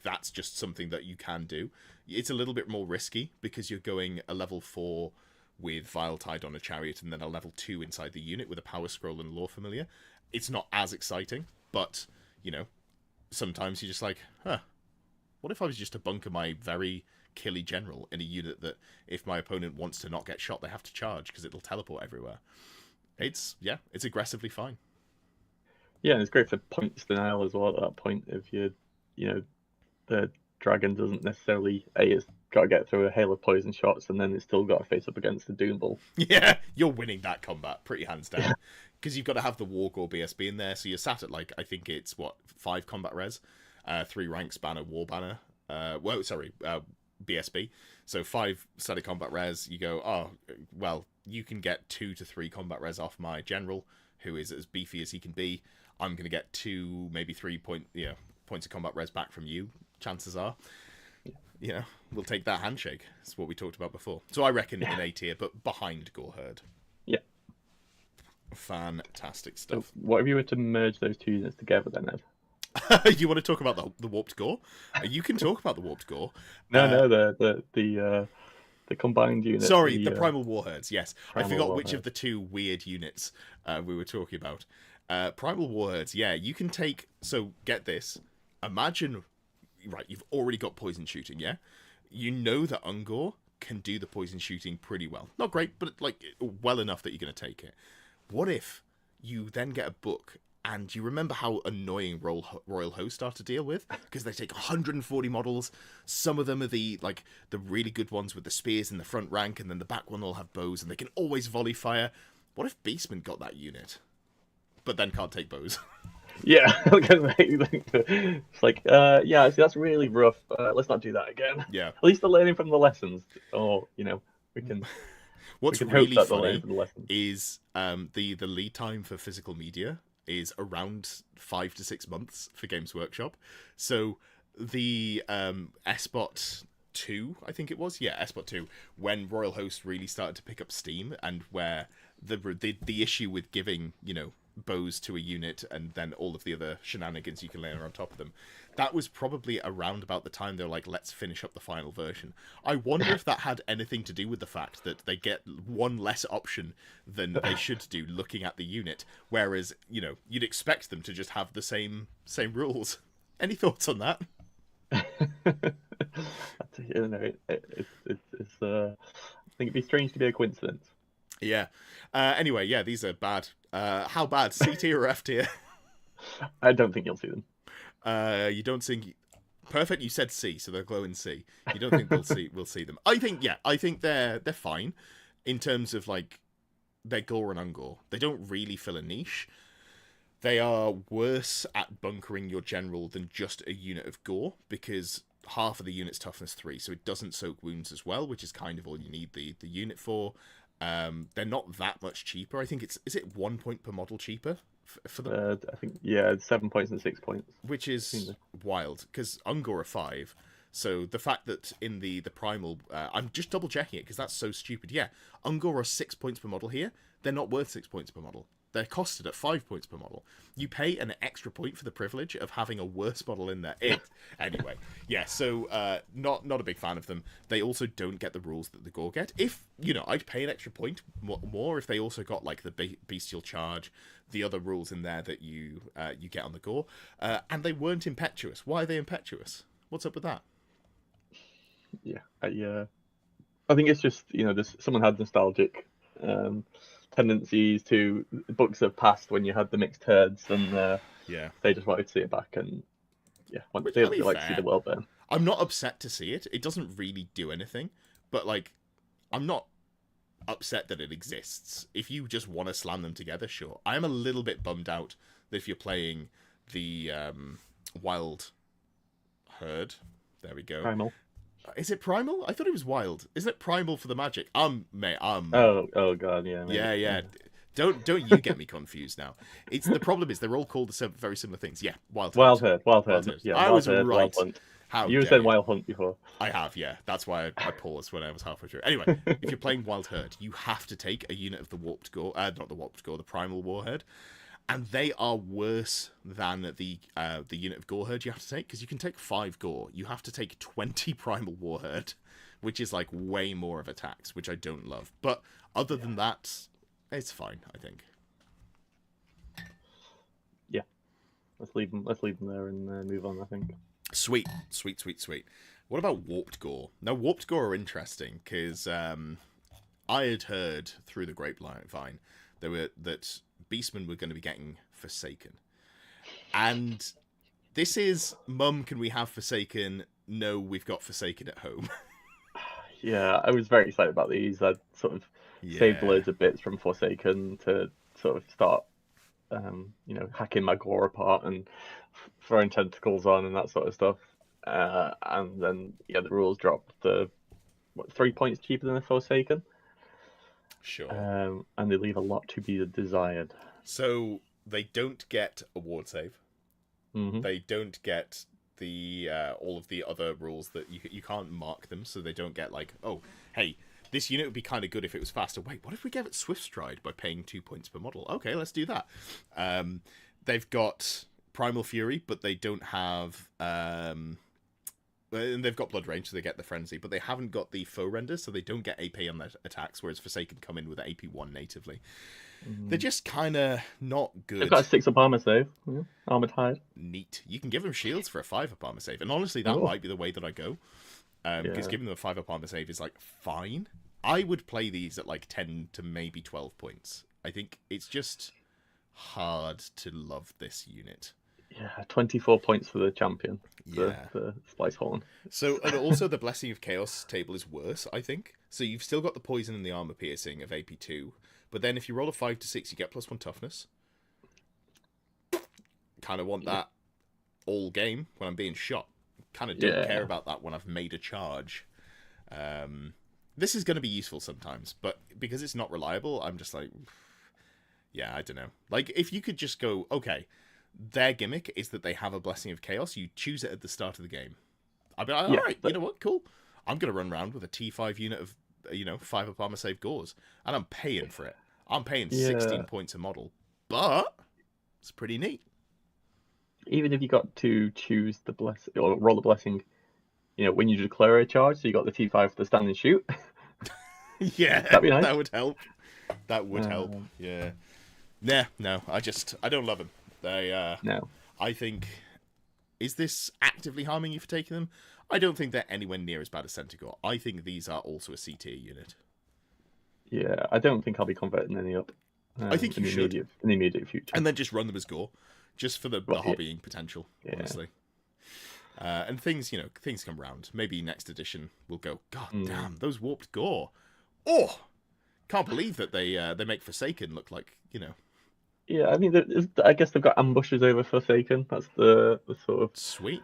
That's just something that you can do. It's a little bit more risky because you're going a level 4 with Vile Tide on a Chariot and then a level 2 inside the unit with a Power Scroll and Lore Familiar. It's not as exciting, but, sometimes you're just like, what if I was just to bunker my very killy general in a unit that if my opponent wants to not get shot, they have to charge because it'll teleport everywhere. It's aggressively fine. Yeah, and it's great for points denial as well at that point if the dragon doesn't necessarily, A, it's got to get through a hail of poison shots, and then it's still got to face up against the Doom Bull. Yeah, you're winning that combat pretty hands down. Because you've got to have the Wargore BSB in there, so you're sat at, like, I think it's, 5 combat res? 3 ranks banner, war banner. BSB. So 5 static combat res, you go, oh, well, you can get 2 to 3 combat res off my general, who is as beefy as he can be. I'm going to get 2, maybe 3 points of combat res back from you, chances are. You know, we'll take that handshake. That's what we talked about before. So I reckon in A tier, but behind Goreherd. Yeah. Fantastic stuff. So what if you were to merge those 2 units together then, Ed? You want to talk about the warped gore? You can talk about the warped gore. No, the combined unit. Sorry, the primal warherds. Yes, I forgot warheads. which of the 2 weird units we were talking about. Primal warherds. Yeah, you can take. So get this. Imagine, right? You've already got poison shooting. Yeah, you know that Ungor can do the poison shooting pretty well. Not great, but like well enough that you're going to take it. What if you then get a book? And you remember how annoying Royal Hosts are to deal with? Because they take 140 models. Some of them are the really good ones with the spears in the front rank, and then the back one will have bows, and they can always volley fire. What if Beastmen got that unit? But then can't take bows. Yeah, it's like, yeah, see, that's really rough. Let's not do that again. Yeah. At least they're learning from the lessons. Or, we can... What's we can really hope that funny is the lead time for physical media is around 5 to 6 months for Games Workshop. So the SBot 2, I think it was, SBot 2, when Royal Host really started to pick up steam, and where the issue with giving bows to a unit and then all of the other shenanigans you can layer on top of them, that was probably around about the time they were like, let's finish up the final version. I wonder if that had anything to do with the fact that they get one less option than they should do looking at the unit, whereas you'd expect them to just have the same rules. Any thoughts on that? I think it'd be strange to be a coincidence. Yeah. Anyway, yeah, these are bad. How bad? C tier or F tier? I don't think you'll see them. You don't think... Perfect, you said C, so they'll glow in C. You don't think we'll see them. I think they're fine in terms of like their gore and ungore. They don't really fill a niche. They are worse at bunkering your general than just a unit of gore, because half of the unit's toughness 3, so it doesn't soak wounds as well, which is kind of all you need the unit for. They're not that much cheaper. I think is it 1 point per model cheaper for them? I think, yeah, 7 points and 6 points. Which is wild, because Ungor are 5. So the fact that in the primal, I'm just double checking it because that's so stupid. Yeah, Ungor are 6 points per model here. They're not worth 6 points per model. They're costed at 5 points per model. You pay an extra point for the privilege of having a worse model in there. Anyway, yeah. So not a big fan of them. They also don't get the rules that the Gore get. If I'd pay an extra point more if they also got like the bestial charge, the other rules in there that you get on the Gore, and they weren't impetuous. Why are they impetuous? What's up with that? Yeah, I think it's just someone had nostalgic tendencies to books of past when you had the mixed herds, and they just wanted to see it back, and they like to see the world then. I'm not upset to see it. It doesn't really do anything, but like, I'm not upset that it exists. If you just want to slam them together, sure. I am a little bit bummed out that if you're playing the wild herd, there we go. Primal. Is it primal? I thought it was wild. Isn't it primal for the magic? Mate. Oh god, yeah. Maybe. Yeah. Don't you get me confused now. The problem is they're all called very similar things. Yeah, wild herd. Wild herd. Yeah, I was right. Wild hunt. How you said wild hunt before. I have, yeah. That's why I paused when I was halfway through. Anyway, if you're playing wild herd, you have to take a unit of the warped gore, not the warped gore, the primal warhead. And they are worse than the unit of Goreherd you have to take, because you can take 5 Gore. You have to take 20 Primal Warherd, which is like way more of a tax, which I don't love. But other than that, it's fine, I think. Yeah, let's leave them there and move on. I think. Sweet. What about Warped Gore? Now, Warped Gore are interesting because I had heard through the grapevine that Beastmen were going to be getting Forsaken. And this is, Mum, can we have Forsaken? No, we've got Forsaken at home. Yeah, I was very excited about these. I sort of saved Yeah, loads of bits from Forsaken to sort of start, hacking my gore apart and throwing tentacles on and that sort of stuff. And then yeah, the rules dropped the 3 points cheaper than the Forsaken, sure. and they leave a lot to be desired. So they don't get a ward save. Hmm. They don't get the all of the other rules that you can't mark them, so they don't get like, oh, hey, this unit would be kind of good if it was faster. Wait, what if we gave it Swift Stride by paying 2 points per model? Okay, let's do that. They've got Primal Fury, but they don't have. And they've got Blood Range, so they get the Frenzy, but they haven't got the Foe Render, so they don't get AP on their attacks, whereas Forsaken come in with AP1 natively. They're just kind of not They've good. got a 6-up armor save. Yeah. Armored Hide. Neat. You can give them shields for a 5-up armor save, and honestly, that Oh. might be the way that I go. Because giving them a 5-up armor save is like fine. I would play these at like 10 to maybe 12 points. I think it's just hard to love this unit. Yeah, 24 points for the champion. Yeah. The Splice Horn. So, and also the Blessing of Chaos table is worse, I think. So you've still got the poison and the armor piercing of AP2, but then if you roll a 5 to 6, you get +1 toughness. Kind of want that all game when I'm being shot. Kind of don't care about that when I've made a charge. This is going to be useful sometimes, but because it's not reliable, I'm just like, yeah, I don't know. Like, if you could just go, okay, their gimmick is that they have a Blessing of Chaos, you choose it at the start of the game. I'd be like, alright, you know what, cool. I'm going to run around with a T5 unit of, 5-up armor save Gores, and I'm paying for it. I'm paying 16 points a model, but it's pretty neat. Even if you got to choose the blessing or roll the blessing, when you declare a charge, so you got the T5 for the stand and shoot. Yeah, that'd be nice. That would help. That would help. Yeah. Nah, no, I don't love them. They No. I think, is this actively harming you for taking them? I don't think they're anywhere near as bad as Centaur. I think these are also a C tier unit. Yeah, I don't think I'll be converting any up. I think you should in the immediate future, and then just run them as Gore, just for the hobbying potential. Yeah. Honestly. And things come round. Maybe next edition we'll go, God damn, those warped Gore. Oh, can't believe that they make Forsaken look like, Yeah, I mean, I guess they've got ambushes over Forsaken. That's the sort of sweet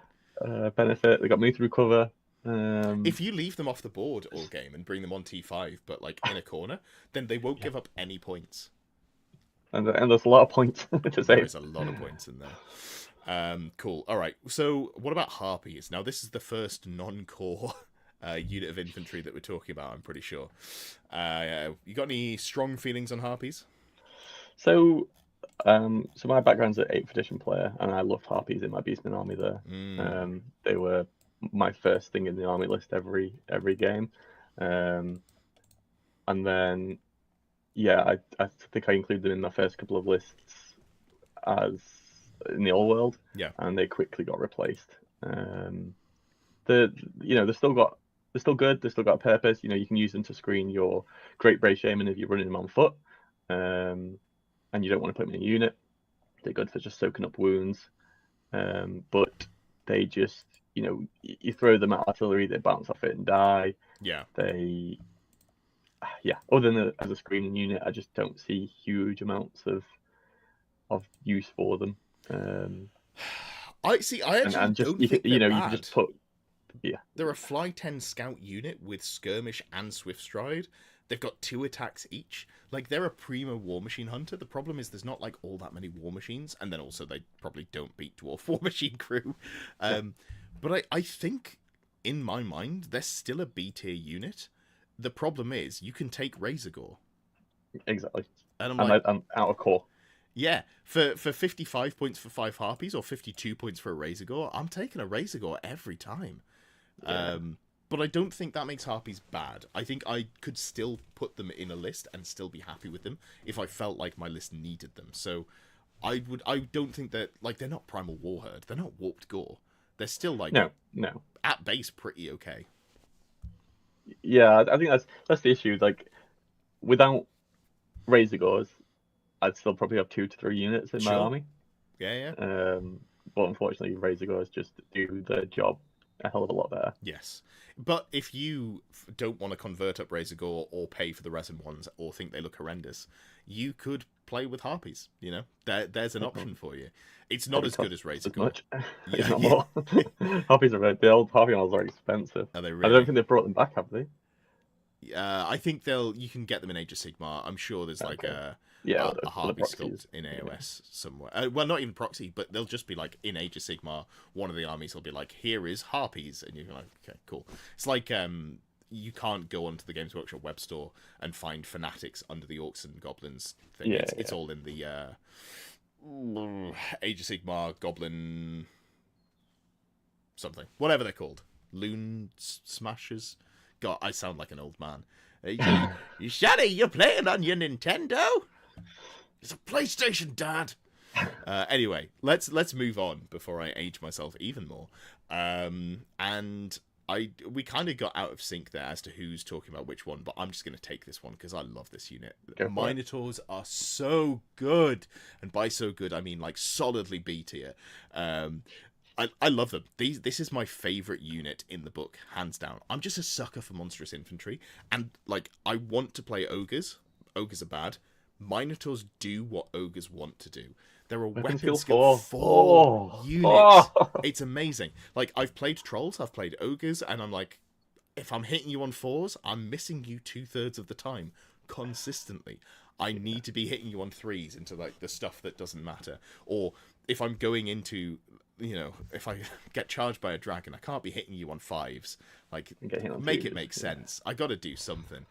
benefit. They got move through cover. If you leave them off the board all game and bring them on T5, but like in a corner, then they won't give up any points. And there's a lot of points to save. There is a lot of points in there. Cool. All right. So what about Harpies? Now this is the first non-core unit of infantry that we're talking about. I'm pretty sure. You got any strong feelings on Harpies? So my background's an 8th edition player, and I loved Harpies in my Beastmen army there. They were my first thing in the army list every game. And then, yeah, I think I included them in my first couple of lists as in the old world. Yeah. And they quickly got replaced. They're still good. They've still got a purpose. You can use them to screen your Great Brave Shaman if you're running them on foot. And you don't want to put them in a unit. They're good for just soaking up wounds. But they just, you throw them at artillery, they bounce off it and die. Yeah. Other than as a screening unit, I just don't see huge amounts of use for them. I actually don't think they're bad. You can just put. Yeah. They're a Fly 10 scout unit with skirmish and swift stride. They've got 2 attacks each. Like, they're a primo war machine hunter. The problem is there's not like all that many war machines, and then also they probably don't beat dwarf war machine crew. But I think in my mind they're still a B tier unit. The problem is you can take Razor Gore. Exactly. And I'm out of core. Yeah, for 55 points for 5 Harpies or 52 points for a Razor Gore, I'm taking a Razor Gore every time. Yeah. But I don't think that makes Harpies bad. I think I could still put them in a list and still be happy with them if I felt like my list needed them. So I don't think that, like, they're not Primal Warherd. They're not Warped Gore. They're still, like, no, at base pretty okay. Yeah, I think that's the issue. Like, without Razor Gores, I'd still probably have 2 to 3 units in my army. Yeah. But unfortunately, Razor Gores just do the job a hell of a lot better. Yes. But if you don't want to convert up Razor Gore or pay for the resin ones or think they look horrendous, you could play with Harpies, you know? There's an option for you. It's not as good as Razor As Gore. much. Yeah, If not more. Harpies are the old Harpy models are expensive. Are they I really? don't think they've brought them back, have they? I think you can get them in Age of Sigmar. I'm sure there's like a Harpy sculpt in AOS somewhere. Well, not even proxy, but they'll just be like in Age of Sigmar, one of the armies will be like, here is Harpies, and you're like, okay, cool. It's like you can't go onto the Games Workshop web store and find Fanatics under the Orcs and Goblins thing. It's all in the Age of Sigmar Goblin something, whatever they're called, Loon Smashers. God, I sound like an old man. You Shaddy, you're playing on your Nintendo? It's a PlayStation, Dad. Anyway, let's move on before I age myself even more. And we kind of got out of sync there as to who's talking about which one, but I'm just going to take this one because I love this unit. Minotaurs are so good, and by so good I mean like solidly B tier. I love them. This is my favourite unit in the book, hands down. I'm just a sucker for monstrous infantry, and like I want to play ogres. Ogres are bad. Minotaurs do what ogres want to do. They're a weapon skill 4 unit. It's amazing. Like I've played trolls, I've played ogres, and I'm like, if I'm hitting you on 4s, I'm missing you 2/3 of the time consistently. I need to be hitting you on 3s into like the stuff that doesn't matter, or if I'm going into, you know, if I get charged by a dragon, I can't be hitting you on 5s. Like, make it make sense. I got to do something.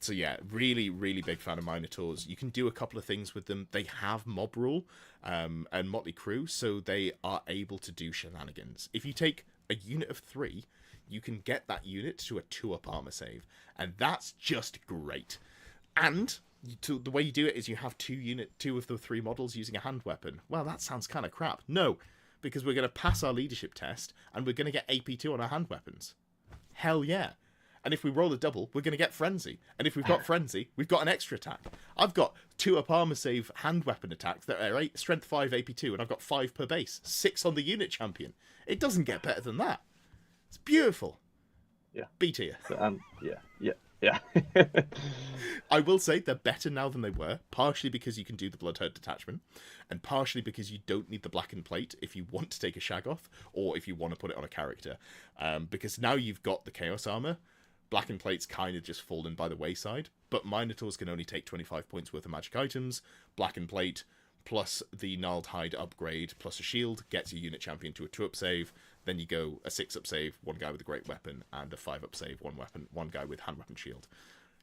So yeah, really, really big fan of Minotaurs. You can do a couple of things with them. They have mob rule and Motley Crew, so they are able to do shenanigans. If you take a unit of 3, you can get that unit to a 2-up armor save, and that's just great. And the way you do it is you have 2 of the 3 models using a hand weapon. Well, that sounds kind of crap. No, because we're going to pass our leadership test and we're going to get AP2 on our hand weapons. Hell yeah. And if we roll a double, we're going to get Frenzy. And if we've got Frenzy, we've got an extra attack. I've got 2-up armor save hand weapon attacks that are strength 5 AP2, and I've got 5 per base. 6 on the unit champion. It doesn't get better than that. It's beautiful. Yeah. B tier. Yeah. I will say they're better now than they were, partially because you can do the Bloodherd detachment, and partially because you don't need the blackened plate if you want to take a Shaggoth, or if you want to put it on a character. Because now you've got the Chaos Armor, blackened plate's kind of just fallen by the wayside, but Minotaurs can only take 25 points worth of magic items. Blackened plate plus the Gnarled Hide upgrade plus a shield gets your unit champion to a 2-up save. Then you go a 6-up save, 1 guy with a great weapon, and a 5-up save, 1 guy with hand weapon shield.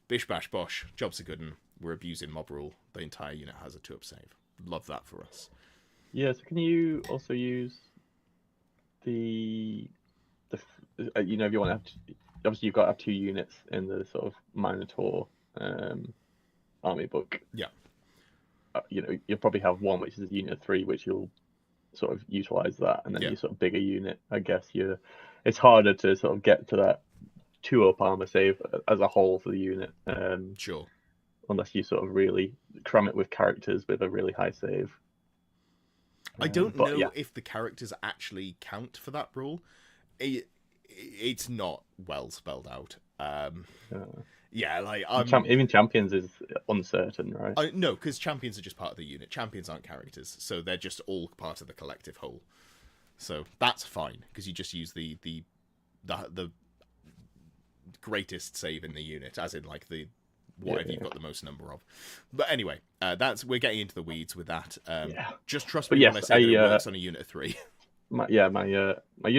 Bish bash bosh, job's a good one. We're abusing mob rule. The entire unit has a 2-up save. Love that for us. Yeah, so can you also use the you know, if you want to have, obviously you've got to have 2 units in the sort of Minotaur army book. Yeah. You know, you'll probably have one which is a unit of 3, which you'll sort of utilize that, and then your sort of bigger unit, I guess it's harder to sort of get to that 2-up armor save as a whole for the unit. Sure. Unless you sort of really cram it with characters with a really high save. I don't know if the characters actually count for that rule. It's not well spelled out. Yeah, like even champions is uncertain, right? No, because champions are just part of the unit. Champions aren't characters, so they're just all part of the collective whole. So that's fine because you just use the greatest save in the unit, as in like the whatever you've got the most number of. But anyway, we're getting into the weeds with that. Just trust me when I say that it works on a unit of 3. My unit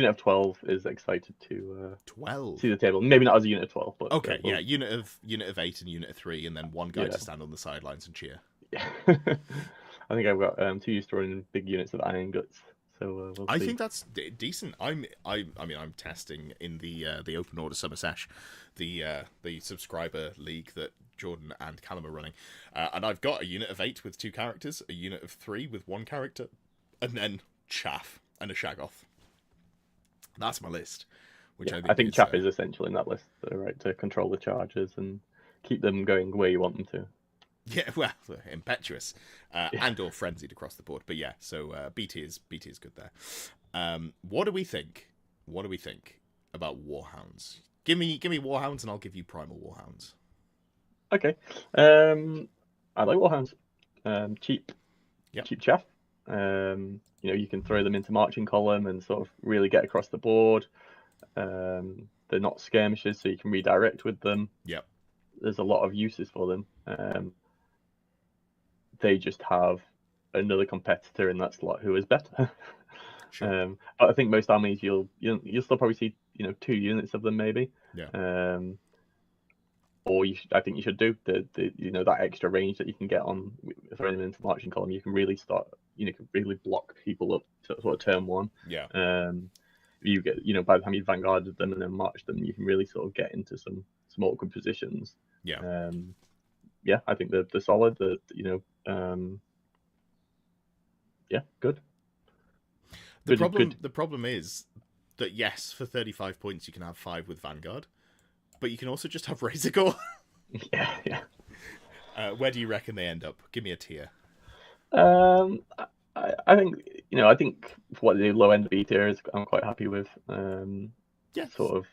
of 12 is excited to 12 see the table. Maybe not as a unit of 12, but okay, unit of 8 and unit of 3, and then 1 guy to stand on the sidelines and cheer. Yeah, I think I've got 2 used to running big units of Iron Guts. So I think that's decent. I mean, I'm testing in the Open Order Summer Sesh, the subscriber league that Jordan and Callum are running, and I've got a unit of 8 with 2 characters, a unit of 3 with 1 character, and then Chaff and a Shaggoth. That's my list. Which I think Chaff is essential in that list, right? To control the charges and keep them going where you want them to. Yeah, well, impetuous and or frenzied across the board. But yeah, so BT is good there. What do we think what do we think about Warhounds? Give me Warhounds, and I'll give you Primal Warhounds. Okay. I like Warhounds. Cheap, Yep. cheap chaff. You can throw them into marching column and sort of really get across the board. They're not skirmishers, so you can redirect with them. Yep. There's a lot of uses for them. They just have another competitor in that slot who is better. Sure. But I think most armies you'll still probably see 2 units of them maybe. Yeah. Or I think you should do the that extra range that you can get on throwing them into marching column. You can really start can really block people up to sort of turn 1. Yeah. You get by the time you vanguarded them and then marched them, you can really sort of get into some awkward positions. Yeah. Yeah, I think they're solid. Yeah, good. The problem is that yes, for 35 points you can have 5 with Vanguard, but you can also just have Razor Gore. Yeah. Where do you reckon they end up? Give me a tier. I think I think for what the low end of B tier is, I'm quite happy with. Yeah. Sort of.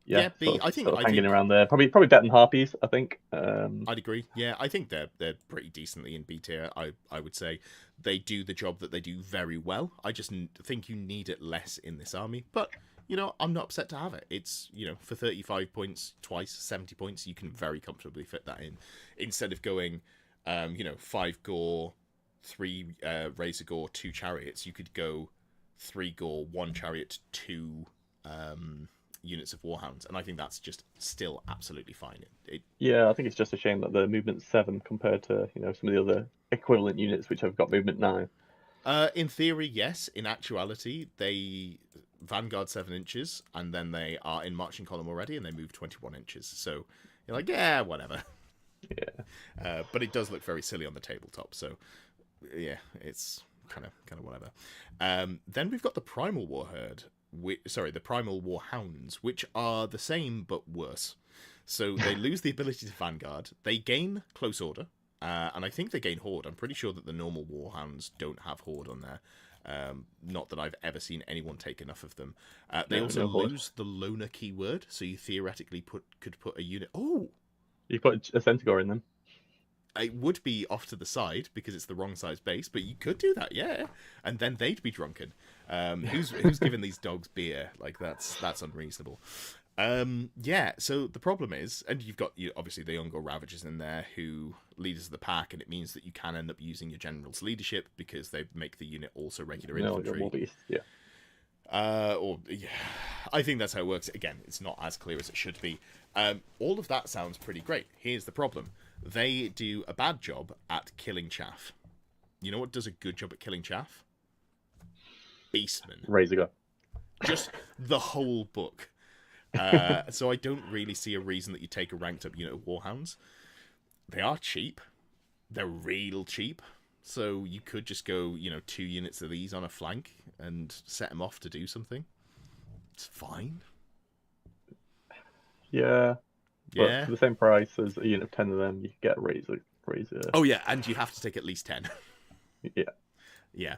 Yeah, B. I think hanging around there. Probably better than Harpies. I think. I'd agree. Yeah, I think they're pretty decently in B tier. I would say they do the job that they do very well. I just think you need it less in this army, but I'm not upset to have it. It's for 35 points twice, 70 points, you can very comfortably fit that in instead of going 5 Gore, 3 Razor Gore, 2 Chariots. You could go 3 Gore, 1 Chariot, 2 units of Warhounds, and I think that's just still absolutely fine. Yeah, I think it's just a shame that the movement's 7 compared to some of the other equivalent units which have got movement 9. In theory, yes. In actuality, they Vanguard 7 inches, and then they are in marching column already, and they move 21 inches. So you're like, yeah, whatever. Yeah. But it does look very silly on the tabletop. So yeah, it's kind of whatever. Then we've got the Primal Warherd. The Primal Warhounds, which are the same but worse. So they lose the ability to Vanguard. They gain Close Order, and I think they gain Horde. I'm pretty sure that the normal Warhounds don't have Horde on there. Not that I've ever seen anyone take enough of them. They also lose the Loner keyword, so you theoretically could put a unit. Oh, you put a Centaur in them. It would be off to the side because it's the wrong size base, but you could do that, yeah. And then they'd be drunken. Who's giving these dogs beer? Like that's unreasonable. Yeah. So the problem is, and you've got obviously the Ungor Ravagers in there who leaders of the pack, and it means that you can end up using your general's leadership because they make the unit also regular infantry. Yeah. I think that's how it works. Again, it's not as clear as it should be. All of that sounds pretty great. Here's the problem. They do a bad job at killing chaff. You know what does a good job at killing chaff? Beastmen. Razor Gore. Just the whole book. So I don't really see a reason that you take a ranked up unit of Warhounds. They are cheap. They're real cheap. So you could just go, 2 units of these on a flank and set them off to do something. It's fine. Yeah. Yeah. But for the same price as a unit of 10 of them, you can get a Razor. Oh, yeah, and you have to take at least 10. Yeah. Yeah.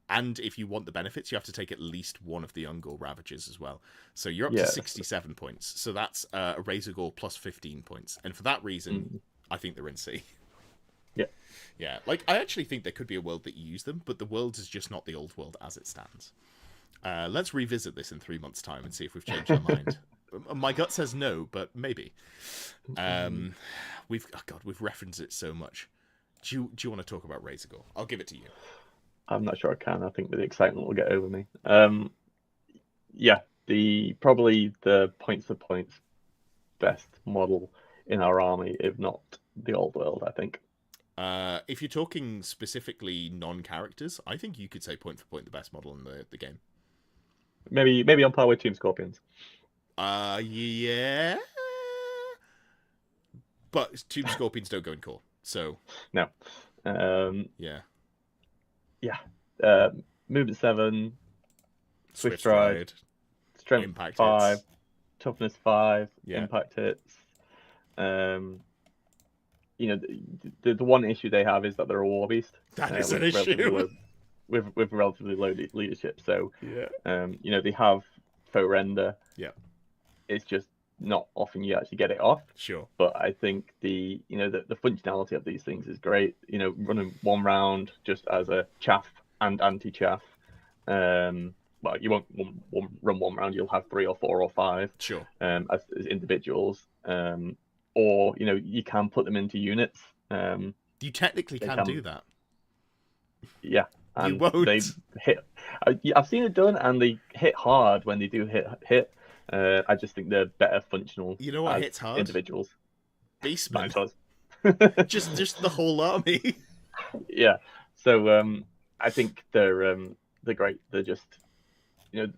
And if you want the benefits, you have to take at least one of the Ungor Ravagers as well. So you're up to 67 points. So that's a Razor Gore plus 15 points. And for that reason, I think they're in C. Yeah. Yeah. Like, I actually think there could be a world that you use them, but the world is just not the old world as it stands. Let's revisit this in 3 months' time and see if we've changed our mind. My gut says no, but maybe. We've referenced it so much. Do you want to talk about Razor Gore? I'll give it to you. I'm not sure I can. I think the excitement will get over me. Yeah, probably the points to points best model in our army, if not the old world, I think. If you're talking specifically non-characters, I think you could say point for point the best model in the game. Maybe on par with Tomb Scorpions. Yeah. But Tomb Scorpions don't go in core, so... No. Yeah. Yeah. Movement 7, Swift Stride, Strength Impact 5, hits. Toughness 5, Yeah. Impact hits. The one issue they have is that they're a War Beast. That is an issue. with relatively low leadership. So Yeah. they have faux render. Yeah. It's just not often you actually get it off. Sure. But I think the functionality of these things is great. Running one round just as a chaff and anti-chaff. Well, you won't run one round. You'll have 3 or 4 or 5. Sure. As individuals. Or you can put them into units. You technically They can can. do that. Yeah, You and won't. they hit. I've seen it done, and they hit hard when they do hit. I just think they're better functional You know what as hits hard? individuals. Beastmen. Minotaurs. just the whole army. Yeah. So I think they're great. They're just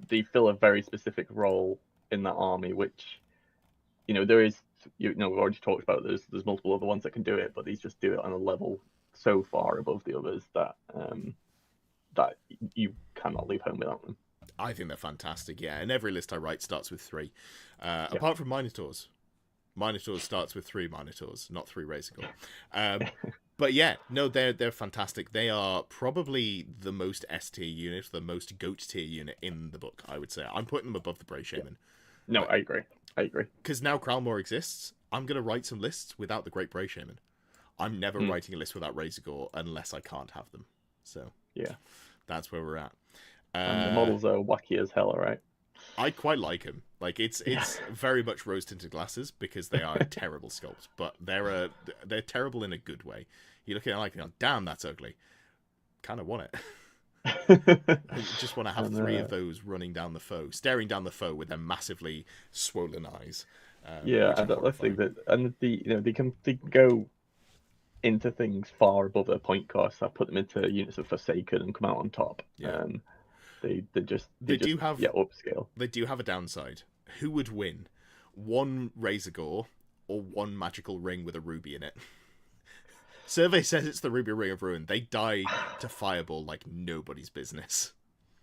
they fill a very specific role in that army, which there is we've already talked about. There's multiple other ones that can do it, but these just do it on a level so far above the others that that you cannot leave home without them. I think they're fantastic, yeah. And every list I write starts with 3. Yeah. Apart from Minotaurs. Minotaurs starts with 3 Minotaurs, not 3 Razorgore. But yeah, no, they're fantastic. They are probably the most S tier unit, the most goat tier unit in the book, I would say. I'm putting them above the Bray Shaman. No, I agree. Because now Kralmore exists, I'm going to write some lists without the Great Bray Shaman. I'm never writing a list without Razorgore unless I can't have them. So yeah, that's where we're at. And the models are wacky as hell, right? I quite like him. Like it's very much rose tinted glasses because they are a terrible sculpt, but they're terrible in a good way. You look at it like, damn, that's ugly. Kind of want it. I just want to have 3 of those running down the foe, staring down the foe with their massively swollen eyes. Yeah, and let's think that, and they can go into things far above their point cost. I put them into units of Forsaken and come out on top. Yeah. They do have upscale. They do have a downside. Who would win? 1 Razorgore or 1 magical ring with a ruby in it? Survey says it's the Ruby Ring of Ruin. They die to Fireball like nobody's business.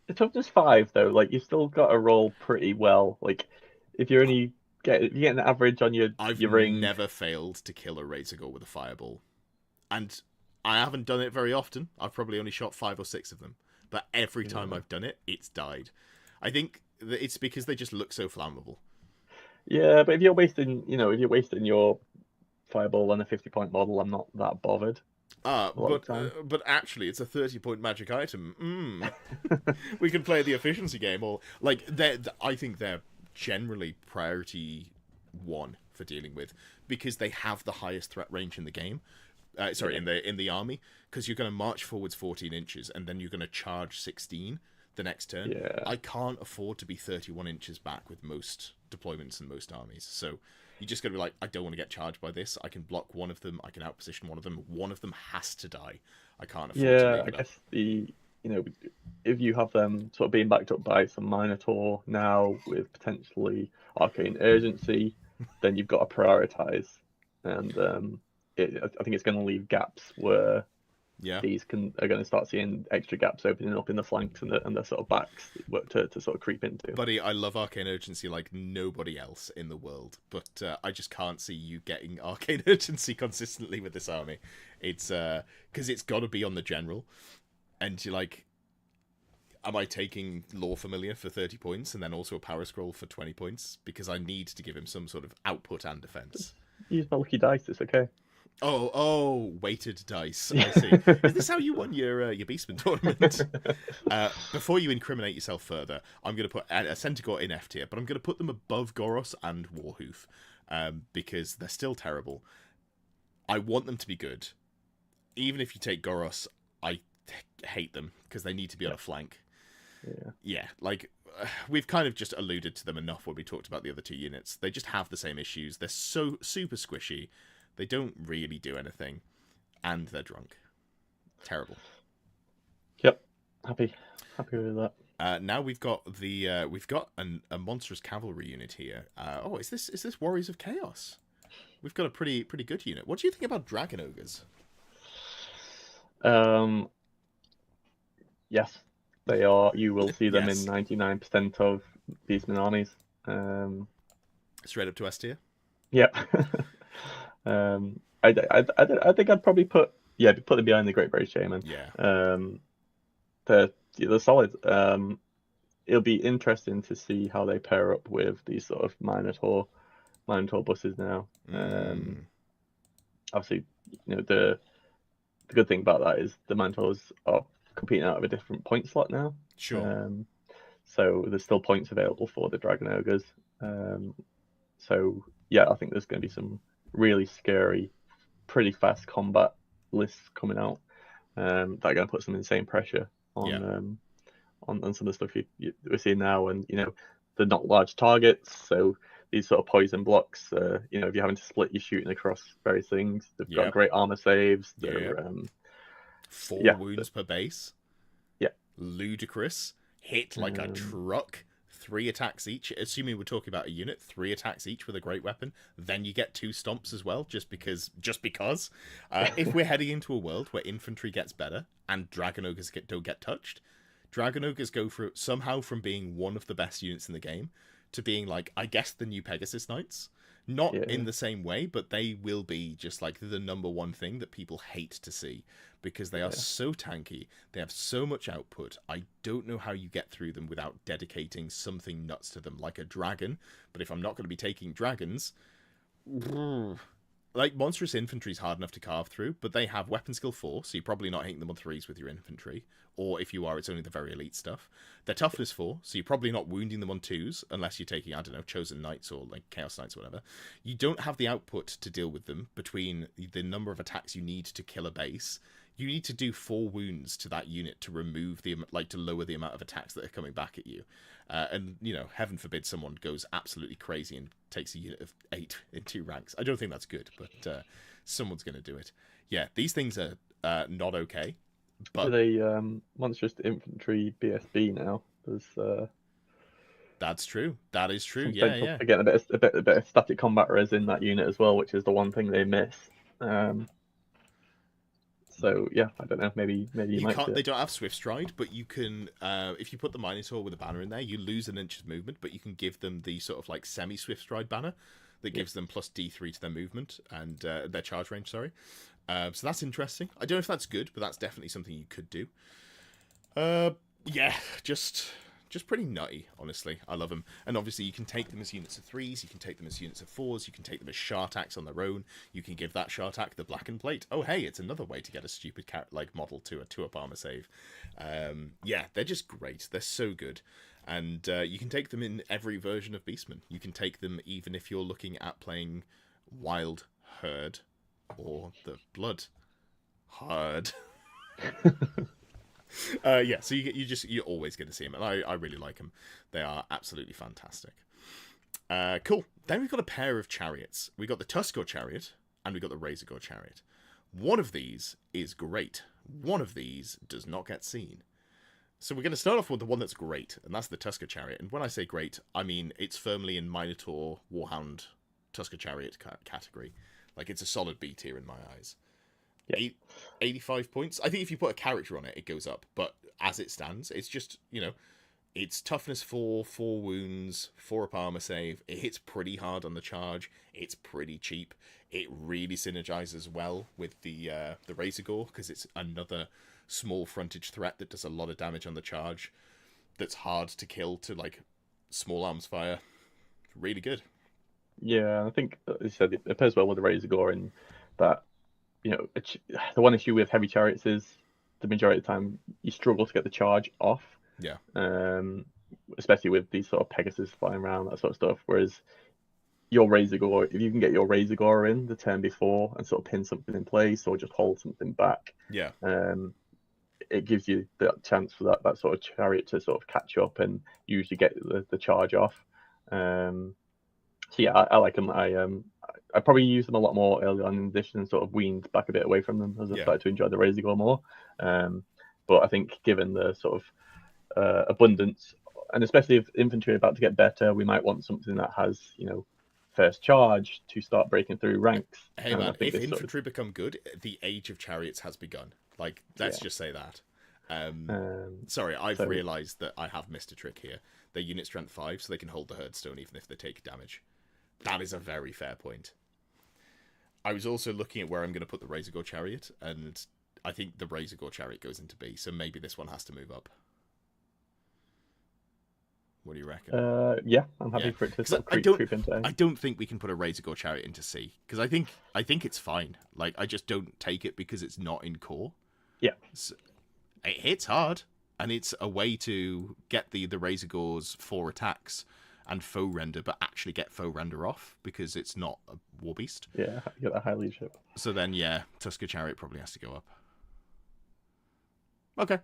The toughness 5 though, like you've still got to roll pretty well. Like if you get an average on your ring. I've never failed to kill a Razorgore with a Fireball. And I haven't done it very often. I've probably only shot 5 or 6 of them. But every time I've done it, it's died. I think that it's because they just look so flammable. Yeah, but if you're wasting your Fireball on a 50-point model, I'm not that bothered. But actually, it's a 30-point magic item. We can play the efficiency game, or like I think they're generally priority 1 for dealing with because they have the highest threat range in the game. In the army, because you're going to march forwards 14 inches and then you're going to charge 16 the next turn. Yeah. I can't afford to be 31 inches back with most deployments and most armies. So you just got to be like, I don't want to get charged by this. I can block one of them. I can outposition one of them. One of them has to die. I can't afford to leave it I guess if you have them sort of being backed up by some Minotaur now with potentially Arcane Urgency, then you've got to prioritize. And I think it's going to leave gaps where these are going to start seeing extra gaps opening up in the flanks and the sort of backs to sort of creep into. Buddy, I love Arcane Urgency like nobody else in the world, but I just can't see you getting Arcane Urgency consistently with this army. It's because it's got to be on the general, and you're like, am I taking Lore Familiar for 30 points and then also a Power Scroll for 20 points? Because I need to give him some sort of output and defense. Use my lucky dice, it's okay. Oh, weighted dice. I see. Is this how you won your Beastmen tournament? Before you incriminate yourself further, I'm going to put a Centaur in F tier, but I'm going to put them above Goros and Warhoof because they're still terrible. I want them to be good. Even if you take Goros, I hate them because they need to be on a flank. Yeah, like we've kind of just alluded to them enough when we talked about the other 2 units. They just have the same issues. They're so super squishy. They don't really do anything, and they're drunk. Terrible. Yep, happy with that. Now we've got a monstrous cavalry unit here. Is this Warriors of Chaos? We've got a pretty good unit. What do you think about Dragon Ogres? Yes, they are. You will see them Yes. in 99% of Beastmen armies. Straight up to S tier. Yep. I think I'd probably put them behind the Great Bray Shaman. Yeah. they're solid. It'll be interesting to see how they pair up with these sort of Minotaur buses now. Mm, Obviously, the good thing about that is the Minotaurs are competing out of a different point slot now. sure. So there's still points available for the Dragon Ogres. So yeah, I think there's going to be some really scary, pretty fast combat lists coming out that are going to put some insane pressure Yeah. on some of the stuff we're seeing now, and they're not large targets, so these sort of poison blocks, if you're having to split, you're shooting across various things. They've got Yep. great armor saves. Yeah. They're 4 wounds per base. Yeah. Ludicrous. Hit like a truck. 3 attacks each. Assuming we're talking about a unit, 3 attacks each with a great weapon. Then you get 2 stomps as well, just because. If we're heading into a world where infantry gets better and Dragon Ogres don't get touched, Dragon Ogres go somehow from being one of the best units in the game to being like, I guess, the new Pegasus Knights. Not in the same way, but they will be just like the number one thing that people hate to see, because they are so tanky. They have so much output. I don't know how you get through them without dedicating something nuts to them, like a dragon. But if I'm not going to be taking dragons, like, monstrous infantry is hard enough to carve through, but they have weapon skill 4, so you're probably not hitting them on 3s with your infantry. Or if you are, it's only the very elite stuff. They're toughness 4, so you're probably not wounding them on 2s, unless you're taking, I don't know, Chosen Knights or like Chaos Knights or whatever. You don't have the output to deal with them between the number of attacks you need to kill a base. You need to do 4 wounds to that unit to remove to lower the amount of attacks that are coming back at you. And, heaven forbid someone goes absolutely crazy and takes a unit of 8 in 2 ranks. I don't think that's good, but someone's going to do it. Yeah, these things are not okay. But are they monstrous infantry BSB now? There's that's true. That is true. some Yeah, potential yeah. to get a bit of static combat res in that unit as well, which is the one thing they miss. So yeah, I don't know. Maybe you might can't. see They it. don't have Swift Stride, but you can. If you put the Minotaur with a banner in there, you lose an inch of movement, but you can give them the sort of like semi Swift Stride banner that gives them plus D3 to their movement and their charge range. Sorry. So that's interesting. I don't know if that's good, but that's definitely something you could do. Yeah, just pretty nutty, honestly. I love them. And obviously you can take them as units of 3s, you can take them as units of 4s, you can take them as Shartax on their own, you can give that Shartax the blackened plate. Oh hey, it's another way to get a stupid model to a 2-up armor save. Yeah, they're just great. They're so good. And you can take them in every version of Beastmen. You can take them even if you're looking at playing Wild Herd or the Blood Herd. Yeah, so you're always going to see them, and I really like them. They are absolutely fantastic. Cool. Then we've got a pair of chariots. We got the Tuskor chariot and we got the Razorgore chariot. One of these is great. One of these does not get seen. So we're going to start off with the one that's great, and that's the Tuskor chariot. And when I say great, I mean it's firmly in Minotaur, Warhound, Tuskor chariot category. Like, it's a solid B tier in my eyes. Yeah. 85 points. I think if you put a character on it, it goes up. But as it stands, it's just, it's toughness 4, 4 wounds, 4-up armor save. It hits pretty hard on the charge. It's pretty cheap. It really synergizes well with the Razorgore, because it's another small frontage threat that does a lot of damage on the charge. That's hard to kill to, like, small arms fire. Really good. Yeah, I think, as you said, it pairs well with the Razorgore in that, the one issue with heavy chariots is the majority of the time you struggle to get the charge off. Yeah. Especially with these sort of Pegasus flying around, that sort of stuff. Whereas your Razorgore, if you can get your Razorgore in the turn before and sort of pin something in place or just hold something back, Yeah. it gives you the chance for that sort of chariot to sort of catch up and usually get the charge off. So yeah, I like them. I probably use them a lot more early on in the edition and sort of weaned back a bit away from them as I started to enjoy the Razorgore more. But I think given the sort of abundance, and especially if infantry are about to get better, we might want something that has, first charge to start breaking through ranks. Hey man, if infantry become good, the age of chariots has begun. Like, let's just say that. Sorry, I've realised that I have missed a trick here. They're unit strength 5, so they can hold the Herdstone even if they take damage. That is a very fair point. I was also looking at where I'm going to put the Razorgore chariot, and I think the Razor Gore Chariot goes into B, so maybe this one has to move up. What do you reckon? Yeah, I'm happy for it to sort of creep into A. I don't think we can put a Razor Gore Chariot into C, because I think it's fine. Like, I just don't take it because it's not in core. Yeah. So, it hits hard, and it's a way to get the Razor Gore's 4 attacks and foe render, but actually get foe render off, because it's not a War Beast. Yeah, you get that high leadership. So then, yeah, Tusker Chariot probably has to go up. Okay.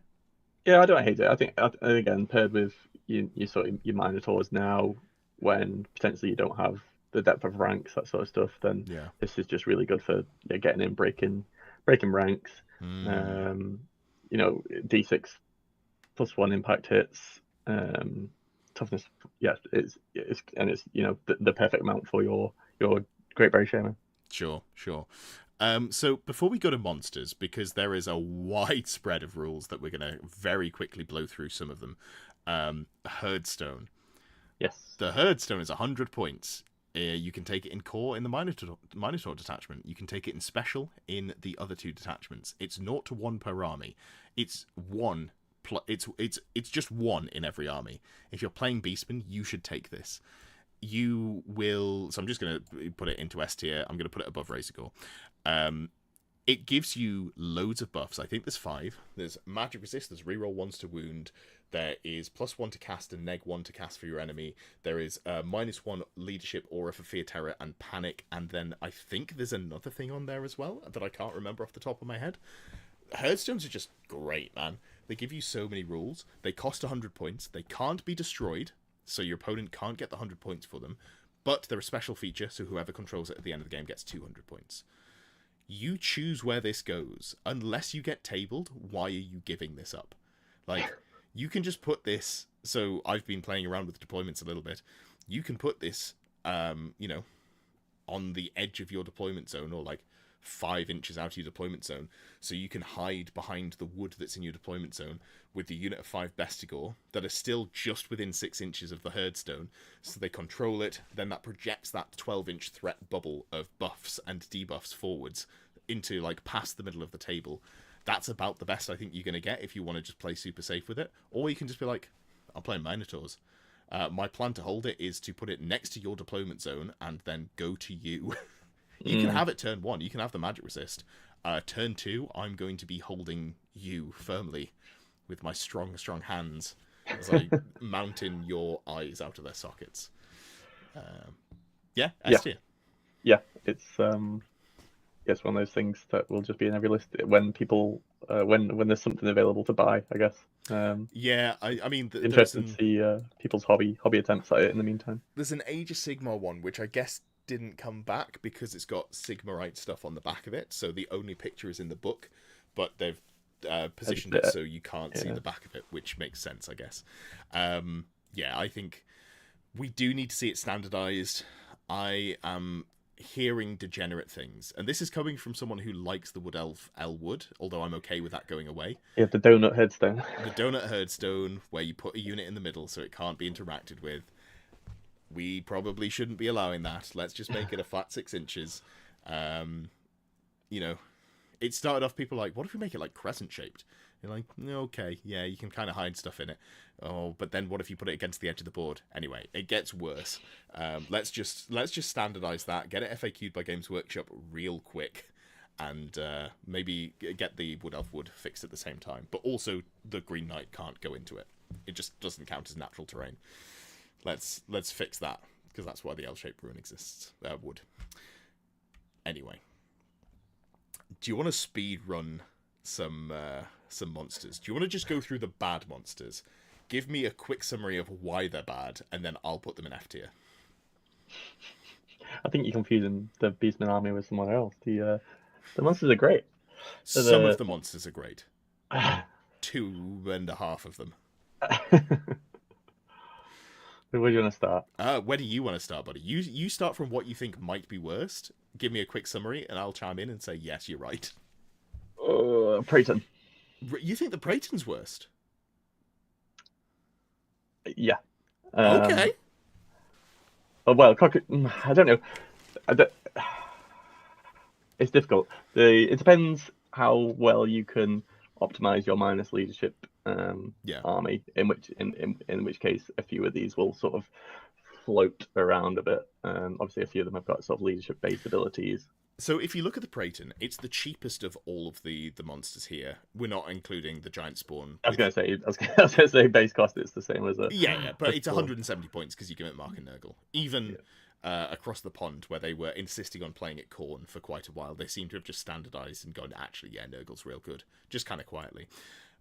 Yeah, I don't hate it. I think, again, paired with you sort of your Minotaurs now, when potentially you don't have the depth of ranks, that sort of stuff, then this is just really good for getting in, breaking ranks. Mm. D6 +1 impact hits, toughness. Yes, it's the perfect amount for your Great Berry Shaman. Sure. So before we go to monsters, because there is a wide spread of rules that we're going to very quickly blow through some of them. Herdstone. Yes. The Herdstone is 100 points. You can take it in core in the Minotaur detachment. You can take it in special in the other 2 detachments. It's 0 to 1 per army. It's 1. It's just 1 in every army. If you're playing Beastmen, you should take this. You will. So I'm just going to put it into S tier. I'm going to put it above Razor Gore. It gives you loads of buffs. I think there's 5. There's magic resist. There's reroll 1s to wound. There is +1 to cast and -1 to cast for your enemy. There is -1 leadership, aura for fear, terror, and panic. And then I think there's another thing on there as well that I can't remember off the top of my head. Herdstones are just great, man. They give you so many rules. They cost 100 points. They can't be destroyed, so your opponent can't get the 100 points for them. But they're a special feature, so whoever controls it at the end of the game gets 200 points. You choose where this goes. Unless you get tabled, why are you giving this up? Like, you can just put this... So I've been playing around with deployments a little bit. You can put this, on the edge of your deployment zone, or like 5 inches out of your deployment zone, so you can hide behind the wood that's in your deployment zone with the unit of 5 Bestigor that are still just within 6 inches of the Herdstone, so they control it. Then that projects that 12-inch threat bubble of buffs and debuffs forwards into, like, past the middle of the table. That's about the best I think you're going to get if you want to just play super safe with it. Or you can just be like, I'm playing Minotaurs. My plan to hold it is to put it next to your deployment zone and then go to you. You can have it turn 1. You can have the magic resist. Turn 2, I'm going to be holding you firmly with my strong hands as I mountain your eyes out of their sockets. S tier. Yeah, it's one of those things that will just be in every list when people when there's something available to buy, I guess. I mean, interested to see people's hobby attempts at it in the meantime. There's an Age of Sigmar one, which I guess didn't come back because it's got Sigmarite stuff on the back of it, so the only picture is in the book, but they've positioned it so you can't see the back of it, which makes sense, I guess. I think we do need to see it standardized. I am hearing degenerate things, and this is coming from someone who likes the Wood Elf Elwood, although I'm okay with that going away. Yeah, the donut headstone. The donut headstone, where you put a unit in the middle so it can't be interacted with. We probably shouldn't be allowing that. Let's just make it a flat 6 inches. It started off people like, what if we make it like crescent shaped? You're like, okay, yeah, you can kind of hide stuff in it. Oh, but then what if you put it against the edge of the board? Anyway, it gets worse. Let's just standardize that. Get it FAQ'd by Games Workshop real quick, and maybe get the Wood Elf Wood fixed at the same time. But also, the Green Knight can't go into it. It just doesn't count as natural terrain. Let's fix that, because that's why the L-shaped rune exists. Wood. Anyway, do you want to speed run some monsters? Do you want to just go through the bad monsters? Give me a quick summary of why they're bad, and then I'll put them in F tier. I think you're confusing the Beastmen army with someone else. The monsters are great. Some of the monsters are great. 2.5 of them. Where do you want to start? Where do you want to start, buddy? You start from what you think might be worst. Give me a quick summary, and I'll chime in and say, yes, you're right. Praeton. You think the Praeton's worst? Yeah. Okay. Well, I don't know. It's difficult. It depends how well you can optimize your minus leadership army, in which case a few of these will sort of float around a bit. Obviously, a few of them have got sort of leadership based abilities. So if you look at the Praeton, it's the cheapest of all of the monsters here. We're not including the giant spawn. I was gonna say base cost is the same as a but it's 170 points because you give it Mark and Nurgle. Even across the pond, where they were insisting on playing it Khorne for quite a while, they seem to have just standardized and gone, actually, yeah, Nurgle's real good, just kind of quietly.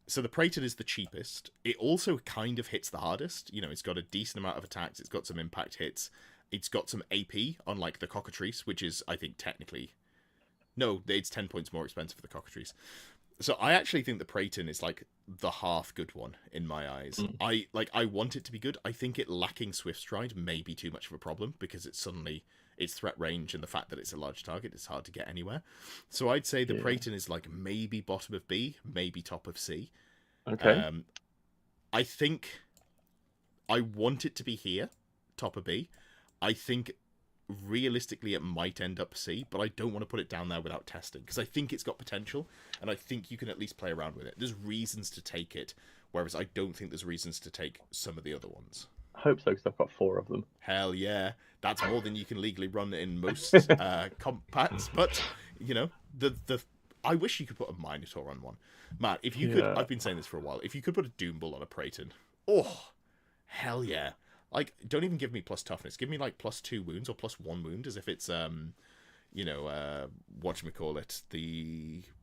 So the Praeton is the cheapest. It also kind of hits the hardest. You know, it's got a decent amount of attacks. It's got some impact hits. It's got some AP, unlike the Cockatrice, which is, I think, technically... No, it's 10 points more expensive for the Cockatrice. So I actually think the Praeton is, like, the half good one, in my eyes. I want it to be good. I think it lacking Swift Stride may be too much of a problem, because it's suddenly... its threat range and the fact that it's a large target, it's hard to get anywhere. So I'd say the Praeton is, like, maybe bottom of B, maybe top of C. Okay. I think I want it to be here, top of B. I think realistically it might end up C, but I don't want to put it down there without testing, because I think it's got potential, and I think you can at least play around with it. There's reasons to take it, whereas I don't think there's reasons to take some of the other ones. I hope so, because I've got 4 of them. Hell yeah. That's more than you can legally run in most compacts, but, you know, I wish you could put a Minotaur on one. Matt, if you could, I've been saying this for a while, if you could put a Doom Bull on a Praeton, oh, hell yeah. Like, don't even give me plus toughness. Give me, like, plus 2 wounds or plus 1 wound, as if it's, you know, whatchamacallit,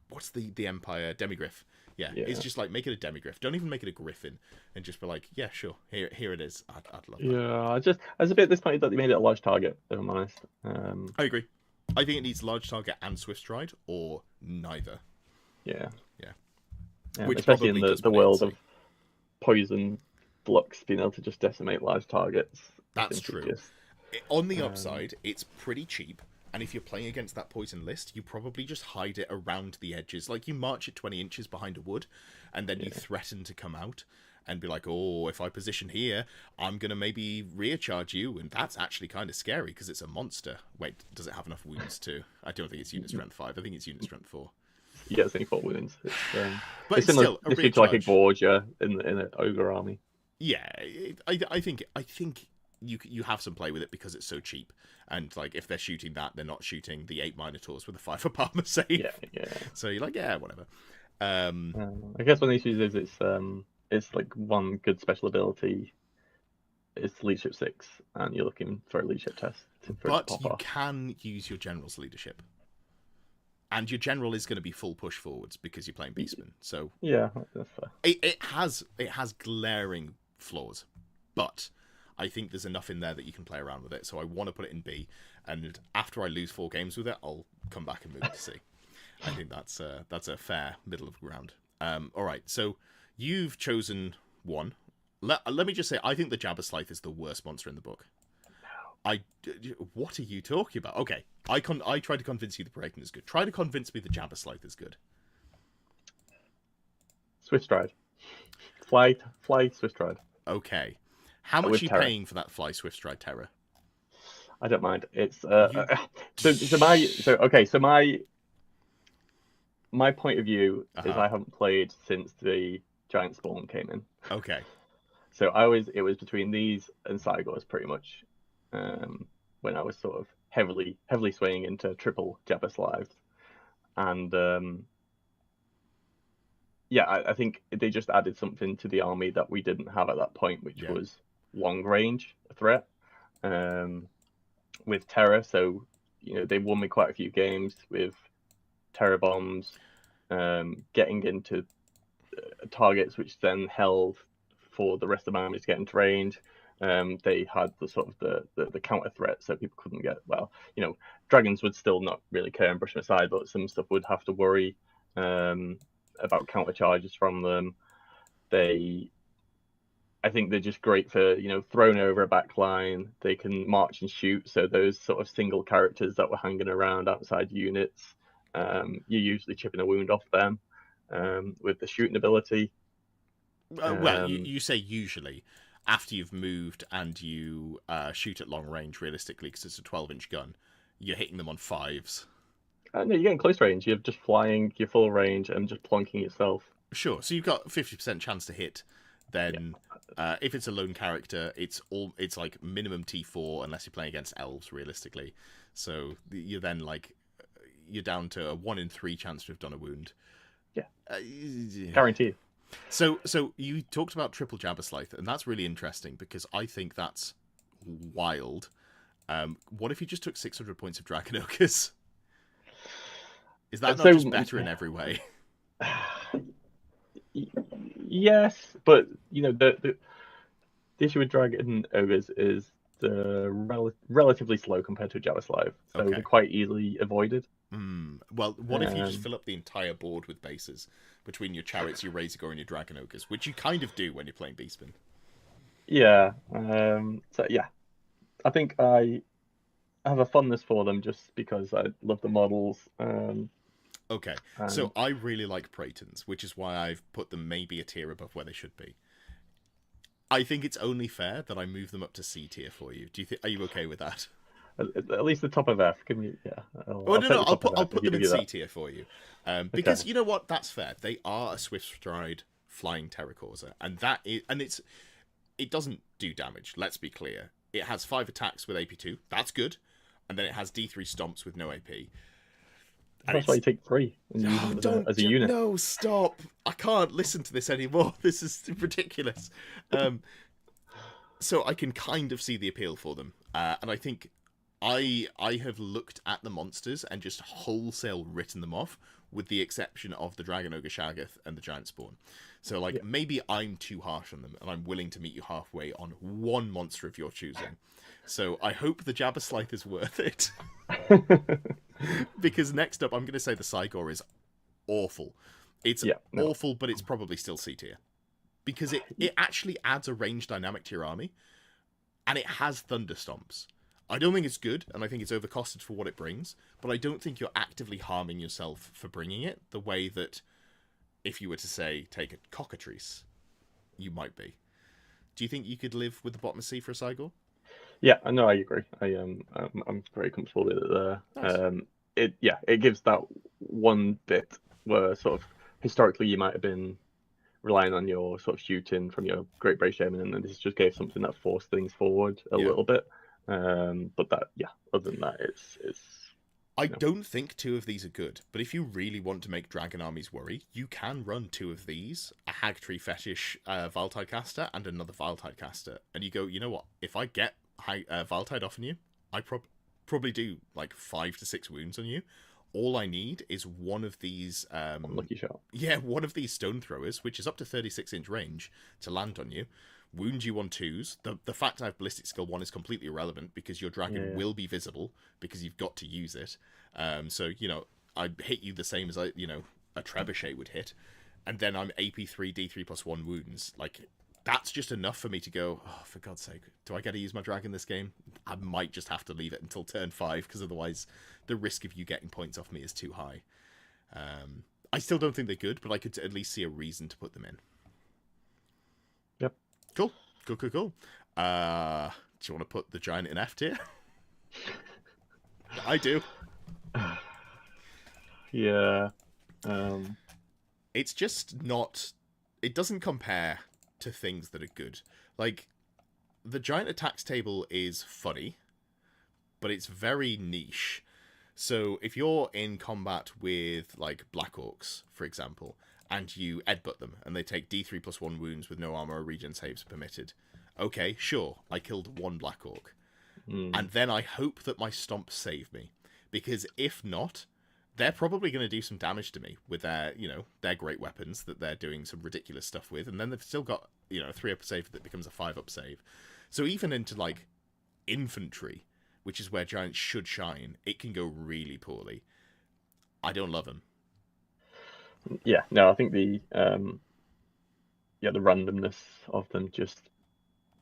what's the Empire? Demigriff. Yeah, it's just like, make it a Demigriff. Don't even make it a Griffin, and just be like, yeah, sure, here it is. I'd love that. Yeah, I was a bit disappointed that they made it a large target, if I'm honest. I agree. I think it needs large target and Swift Stride, or neither. Yeah. Which especially in the world of poison flux, being able to just decimate large targets. That's true. On the upside, it's pretty cheap. And if you're playing against that poison list, you probably just hide it around the edges. Like, you march it 20 inches behind a wood, and then you threaten to come out and be like, oh, if I position here, I'm going to maybe rear charge you. And that's actually kind of scary because it's a monster. Wait, does it have enough wounds too? I don't think it's unit strength 5. I think it's unit strength 4. Yeah, it's only 4 wounds. But it's similar, still a rear to like a Borgia in an ogre army. Yeah, I think you have some play with it because it's so cheap, and like if they're shooting that, they're not shooting the 8 Minotaurs with a 5 up armor save. Yeah. So you're like, yeah, whatever. I guess one of the issues is it's like one good special ability. It's leadership 6, and you're looking for a leadership test. But you can use your general's leadership, and your general is going to be full push forwards because you're playing Beastmen. So yeah, that's fair. It has glaring flaws, but I think there's enough in there that you can play around with it. So I want to put it in B, and after I lose 4 games with it, I'll come back and move it to C. I think that's a fair middle of ground. All right, so you've chosen one. Let me just say, I think the Jabba Scythe is the worst monster in the book. What are you talking about? Okay, I tried to convince you the Praeton is good. Try to convince me the Jabba Scythe is good. Swift Stride. Fly Swift Stride. Okay. How much are you paying for that Fly Swift Stride Terror? I don't mind. It's my point of view is I haven't played since the Giant Spawn came in. Okay. So it was between these and Cygors pretty much, when I was sort of heavily swaying into triple Jabba Scythe, and I think they just added something to the army that we didn't have at that point, which was long range threat with Terror. So they won me quite a few games with Terror bombs, getting into targets which then held for the rest of my army to get into range. They had the sort of the counter threat, so people couldn't get dragons would still not really care and brush them aside, but some stuff would have to worry about counter charges from them. I think they're just great for thrown over a back line. They can march and shoot, so those sort of single characters that were hanging around outside units, you're usually chipping a wound off them with the shooting ability. Well, you say usually. After you've moved and you shoot at long range, realistically, because it's a 12-inch gun, you're hitting them on 5s. No, you're getting close range. You're just flying your full range and just plonking yourself. Sure. So you've got 50% chance to hit. Then, if it's a lone character, it's like minimum T4 unless you're playing against elves, realistically. So you're then like you're down to a 1 in 3 chance to have done a wound. Yeah, Yeah. guaranteed. So you talked about triple Jabberslith, and that's really interesting because I think that's wild. What if you just took 600 points of Dragon Ogres? Is that not just better in every way? Yes, but the issue with Dragon Ogres is they're relatively slow compared to a Jabberslith, so they're quite easily avoided. Well, what if you just fill up the entire board with bases between your Chariots, your Razorgore, and your Dragon Ogres, which you kind of do when you're playing Beastmen? Yeah. So yeah, I think I have a fondness for them just because I love the models. Okay, so I really like Praetons, which is why I've put them maybe a tier above where they should be. I think it's only fair that I move them up to C tier for you. Are you okay with that? At least the top of F. Can you? Yeah. I'll put them in C tier for you, because you know what? That's fair. They are a swift stride flying Terracausa, and it doesn't do damage. Let's be clear. It has 5 attacks with AP2. That's good, and then it has D3 stomps with no AP. That's why you take 3 and use them as a unit. No, stop! I can't listen to this anymore. This is ridiculous. So I can kind of see the appeal for them, and I think I have looked at the monsters and just wholesale written them off, with the exception of the Dragon Ogre Shaggoth and the Giant Spawn. So maybe I'm too harsh on them, and I'm willing to meet you halfway on one monster of your choosing. So I hope the Jabberslith is worth it. Because next up, I'm going to say the Cygor is awful. It's awful, but it's probably still C tier. Because it actually adds a range dynamic to your army, and it has Thunderstomps. I don't think it's good, and I think it's overcosted for what it brings, but I don't think you're actively harming yourself for bringing it the way that if you were to, say, take a Cockatrice, you might be. Do you think you could live with the bottom of C for a Cygor? Yeah, no, I agree. I'm very comfortable with it there. Nice. It gives that one bit where sort of historically you might have been relying on your sort of shooting from your Great British Airmen, and then this just gave something that forced things forward a little bit. But that, other than that, it's. I don't think 2 of these are good, but if you really want to make Dragon armies worry, you can run 2 of these, a Hagtree Fetish Valtide caster and another Valtide caster, and you go, you know what, if I get Valtide off on you, I probably do like 5 to 6 wounds on you. All I need is one of these lucky shot. Yeah, one of these stone throwers, which is up to 36-inch range, to land on you, wound you on 2s. The fact I have ballistic skill 1 is completely irrelevant because your dragon will be visible because you've got to use it. So I hit you the same as a trebuchet would hit, and then I'm AP3 D3 plus 1 wounds. That's just enough for me to go, oh, for God's sake, do I get to use my dragon this game? I might just have to leave it until turn 5, because otherwise the risk of you getting points off me is too high. I still don't think they're good, but I could at least see a reason to put them in. Yep. Cool. Do you want to put the giant in F tier? I do. Yeah. It's just not... It doesn't compare to things that are good. The giant attacks table is funny, but it's very niche. So if you're in combat with Black Orcs, for example, and you headbutt them and they take D3 plus 1 wounds with no armor or regen saves permitted, okay, sure, I killed 1 Black Orc, and then I hope that my stomps save me, because if not, they're probably going to do some damage to me with their great weapons that they're doing some ridiculous stuff with, and then they've still got, a 3-up save that becomes a 5-up save. So even into, infantry, which is where giants should shine, it can go really poorly. I don't love them. Yeah, no, I think the randomness of them just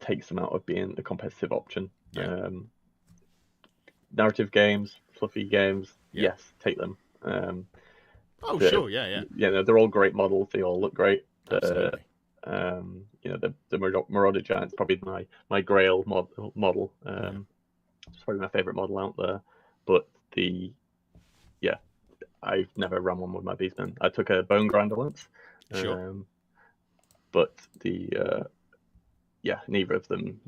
takes them out of being a competitive option. Yeah. Narrative games, fluffy games, yes, take them. Sure, yeah. Yeah, they're all great models. They all look great. Absolutely. The Marauder Giant's probably my Grail model. It's probably my favorite model out there. But I've never run one with my Beastmen. I took a Bone Grinder once, Sure. but neither of them.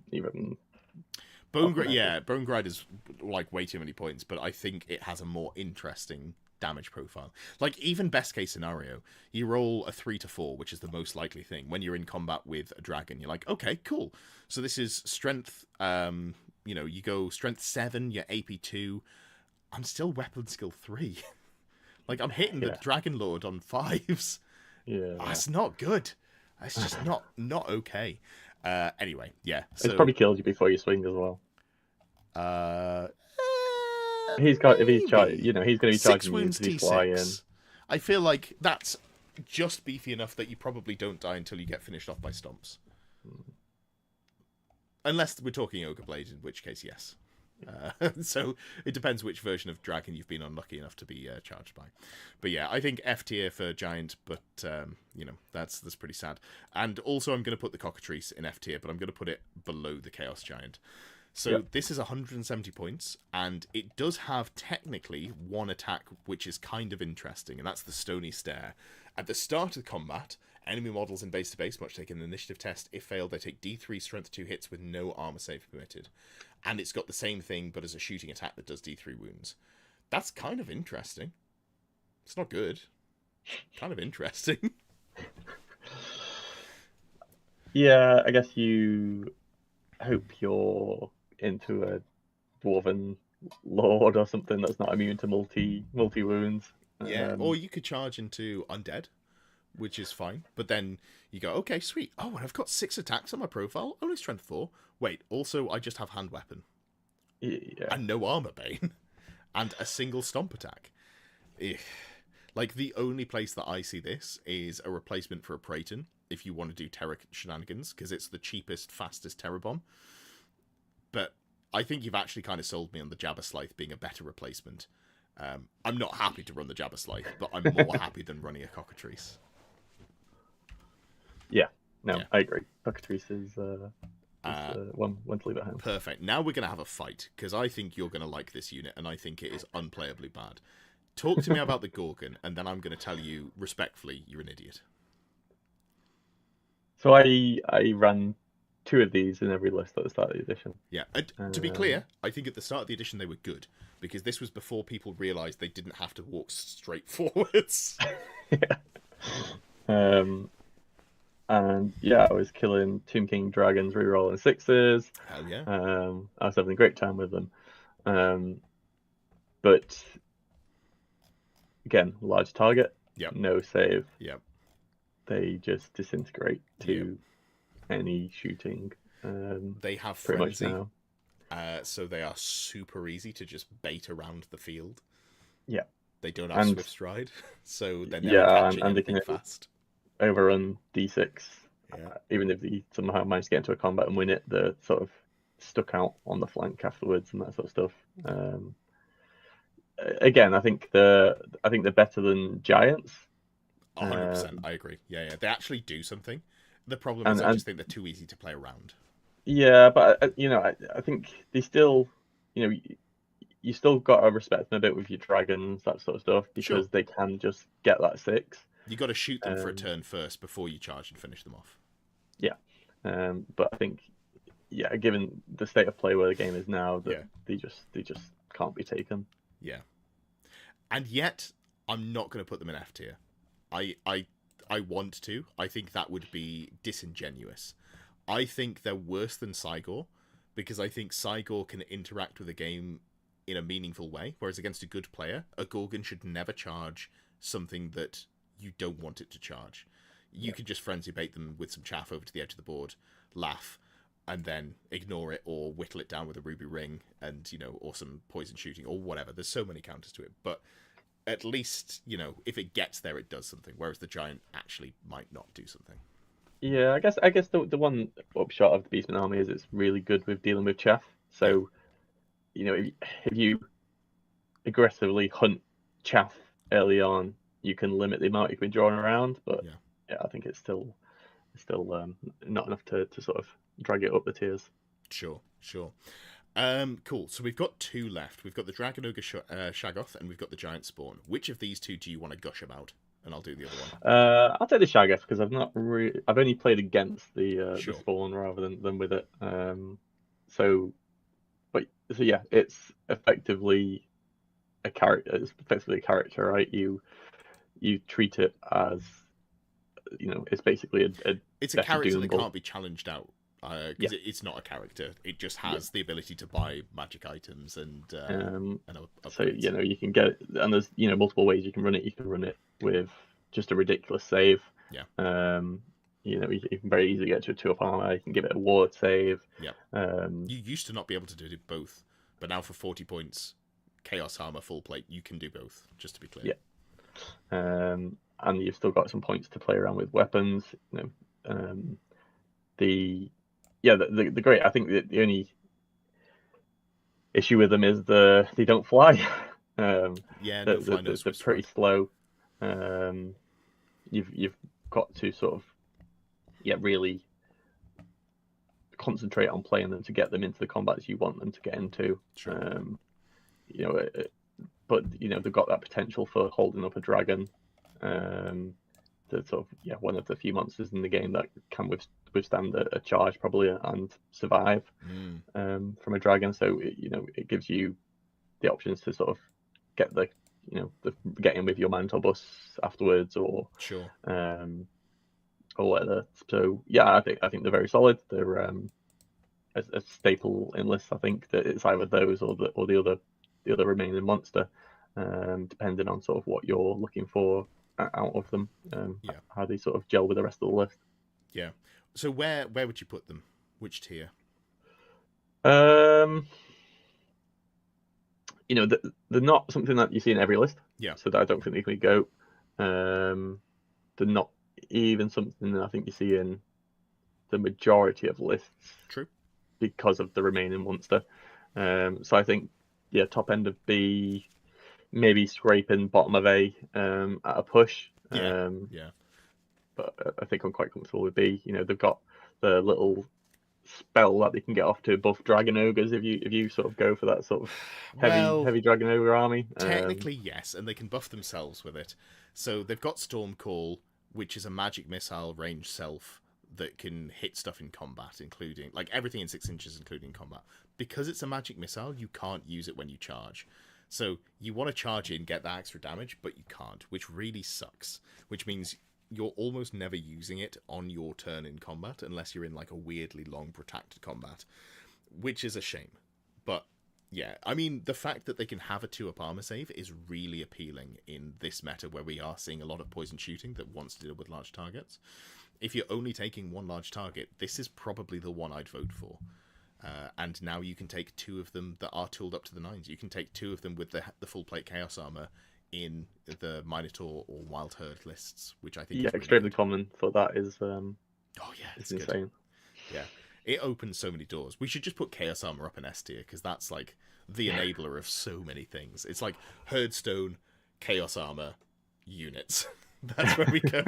Bone Grind is like way too many points, but I think it has a more interesting damage profile. Like, even best case scenario, you roll a 3 to 4, which is the most likely thing. When you're in combat with a dragon, you're like, okay, cool. So this is strength, you go strength 7, you're AP 2. I'm still weapon skill 3. Like, I'm hitting the Dragon Lord on 5s. Yeah. That's not good. That's just not okay. Anyway, yeah. So, it's probably killed you before you swing as well. Uh, He's got if he's he's going to be 6 charging wounds you. He's flying. T6. I feel like that's just beefy enough that you probably don't die until you get finished off by stomps. Unless we're talking Ogre Blade, in which case, yes. So it depends which version of Dragon you've been unlucky enough to be charged by. But yeah, I think F tier for Giant, but that's pretty sad. And also I'm going to put the Cockatrice in F tier, but I'm going to put it below the Chaos Giant. So this is 170 points, and it does have technically one attack which is kind of interesting, and that's the Stony Stare. At the start of the combat, enemy models in base to base must take an initiative test. If failed, they take D3 strength 2 hits with no armor save permitted. And it's got the same thing, but as a shooting attack that does D3 wounds. That's kind of interesting. It's not good. Kind of interesting. Yeah, I guess you hope you're into a dwarven lord or something that's not immune to multi wounds. Yeah, or you could charge into undead, which is fine. But then you go, okay, sweet. Oh, and I've got 6 attacks on my profile, only strength 4. Wait, also I just have hand weapon. Yeah. And no armor bane. And a single stomp attack. Like, the only place that I see this is a replacement for a Praeton, if you want to do Terra shenanigans, because it's the cheapest, fastest Terra bomb. But I think you've actually kind of sold me on the Jabba Scythe being a better replacement. I'm not happy to run the Jabba Scythe, but I'm more happy than running a Cockatrice. Yeah, I agree. Cockatrice is one to leave at home. Perfect. Now we're going to have a fight, because I think you're going to like this unit, and I think it is unplayably bad. Talk to me about the Gorgon, and then I'm going to tell you, respectfully, you're an idiot. So I ran 2 of these in every list at the start of the edition. Yeah, and to be clear, I think at the start of the edition they were good, because this was before people realised they didn't have to walk straight forwards. And yeah, I was killing Tomb King dragons, rerolling 6s. Hell yeah. I was having a great time with them. But again, large target, no save. Yep. They just disintegrate to any shooting. They have pretty frenzy, much now. So they are super easy to just bait around the field. Yeah. They don't have swift stride, so they're never catching and anything they can fast. Overrun D6. Yeah. Even if they somehow manage to get into a combat and win it, they're sort of stuck out on the flank afterwards and that sort of stuff. Again, I think they're better than Giants. 100%, I agree. Yeah, they actually do something. The problem is I just think they're too easy to play around. Yeah, but I think they still, you still got to respect them a bit with your dragons, that sort of stuff, because they can just get that 6. You got to shoot them for a turn first before you charge and finish them off. Yeah, but I think, given the state of play where the game is now, that they just can't be taken. Yeah, and yet I'm not going to put them in F tier. I want to. I think that would be disingenuous. I think they're worse than Cygor, because I think Cygor can interact with the game in a meaningful way, whereas against a good player, a Gorgon should never charge something that you don't want it to charge. You could just frenzy bait them with some chaff over to the edge of the board, laugh, and then ignore it or whittle it down with a ruby ring and, or some poison shooting or whatever. There's so many counters to it, but at least, if it gets there, it does something, whereas the Giant actually might not do something. Yeah, I guess the one upshot of the Beastman army is it's really good with dealing with chaff. So, if you aggressively hunt chaff early on, you can limit the amount you can be drawing around. But I think it's still not enough to sort of drag it up the tiers. Sure. Cool. So we've got 2 left. We've got the Dragon Ogre Shaggoth, and we've got the Giant Spawn. Which of these 2 do you want to gush about? And I'll do the other one. I'll take the Shaggoth because I've only played against the Sure. Spawn rather than with it. So yeah, it's effectively a character. It's effectively a character, right? You treat it as, it's basically It's a Death character Doom that ball. can't be challenged out. Because it's not a character. It just has the ability to buy magic items and So upgrades. you can get, and there's multiple ways you can run it. You can run it with just a ridiculous save. Yeah. You can very easily get to a 2-up armor. You can give it a ward save. Yeah. Um, You used to not be able to do both, but now for 40 points, Chaos Armor full plate, you can do both. Just to be clear. Yeah. And you've still got some points to play around with weapons. The great. I think the only issue with them is they don't fly. No fly, no They're swift pretty stride. slow. You've got to sort of really concentrate on playing them to get them into the combats you want them to get into. Sure. But they've got that potential for holding up a dragon. Sort of one of the few monsters in the game that can withstand a charge probably and survive from a dragon. So it gives you the options to sort of get get in with your mantle bus afterwards or Sure. Or whatever. So yeah, I think they're very solid. They're a staple in lists. I think that it's either those or the other remaining monster, depending on sort of what you're looking for out of them. How they sort of gel with the rest of the list. Yeah. So where would you put them? Which tier? They're not something that you see in every list. Yeah. So that I don't think they can go. They're not even something that I think you see in the majority of lists. True. Because of the remaining monster. So I think top end of B, maybe scraping bottom of A at a push. Yeah. But I think I'm quite comfortable with B. They've got the little spell that they can get off to buff dragon ogres if you sort of go for that sort of heavy dragon ogre army. Technically, yes, and they can buff themselves with it. So they've got Storm Call, which is a magic missile range self that can hit stuff in combat, including everything in 6 inches, including combat. Because it's a magic missile, you can't use it when you charge. So you want to charge in, get that extra damage, but you can't, which really sucks. Which means you're almost never using it on your turn in combat, unless you're in a weirdly long protracted combat, which is a shame. But yeah, I mean, the fact that they can have a 2-up armor save is really appealing in this meta where we are seeing a lot of poison shooting that wants to deal with large targets. If you're only taking one large target, this is probably the one I'd vote for. And now you can take 2 of them that are tooled up to the nines. You can take 2 of them with the full plate chaos armor in the Minotaur or Wild Herd lists, which I think is really extremely good. common. So that is it's insane. Good. Yeah, it opens so many doors. We should just put chaos armor up in S tier because that's the enabler of so many things. It's like Herdstone, chaos armor, units. That's where we go.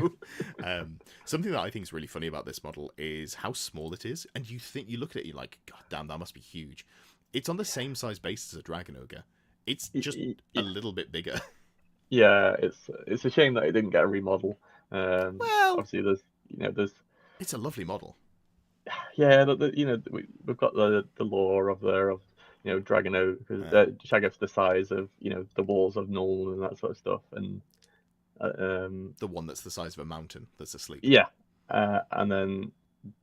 Something that I think is really funny about this model is how small it is, and you look at it, you're like, God damn, that must be huge. It's on the same size base as a Dragon Ogre. It's just a little bit bigger. Yeah, it's a shame that it didn't get a remodel. Well, obviously there's it's a lovely model. Yeah, we've got the lore of Dragon Ogre because Shaggoth's the size of the walls of Null and that sort of stuff, and the one that's the size of a mountain that's asleep. Yeah, and then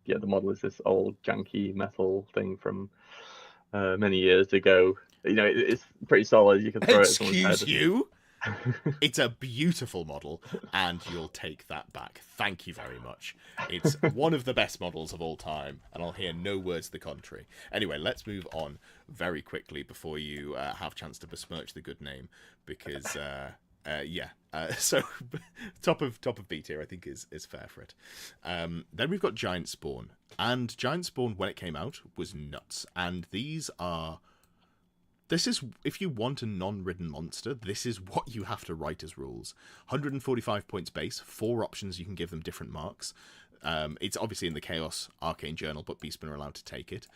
the model is this old janky metal thing from many years ago. It's pretty solid. You can throw it at someone's head. Excuse you? It's a beautiful model, and you'll take that back. Thank you very much. It's one of the best models of all time, and I'll hear no words to the contrary. Anyway, let's move on very quickly before you have a chance to besmirch the good name, because so top of B tier I think is fair for it. Then we've got Giant Spawn, and Giant Spawn when it came out was nuts, and this is, if you want a non-ridden monster, this is what you have to write as rules. 145 points base, 4 options, you can give them different marks. It's obviously in the Chaos Arcane Journal, but Beastmen are allowed to take it.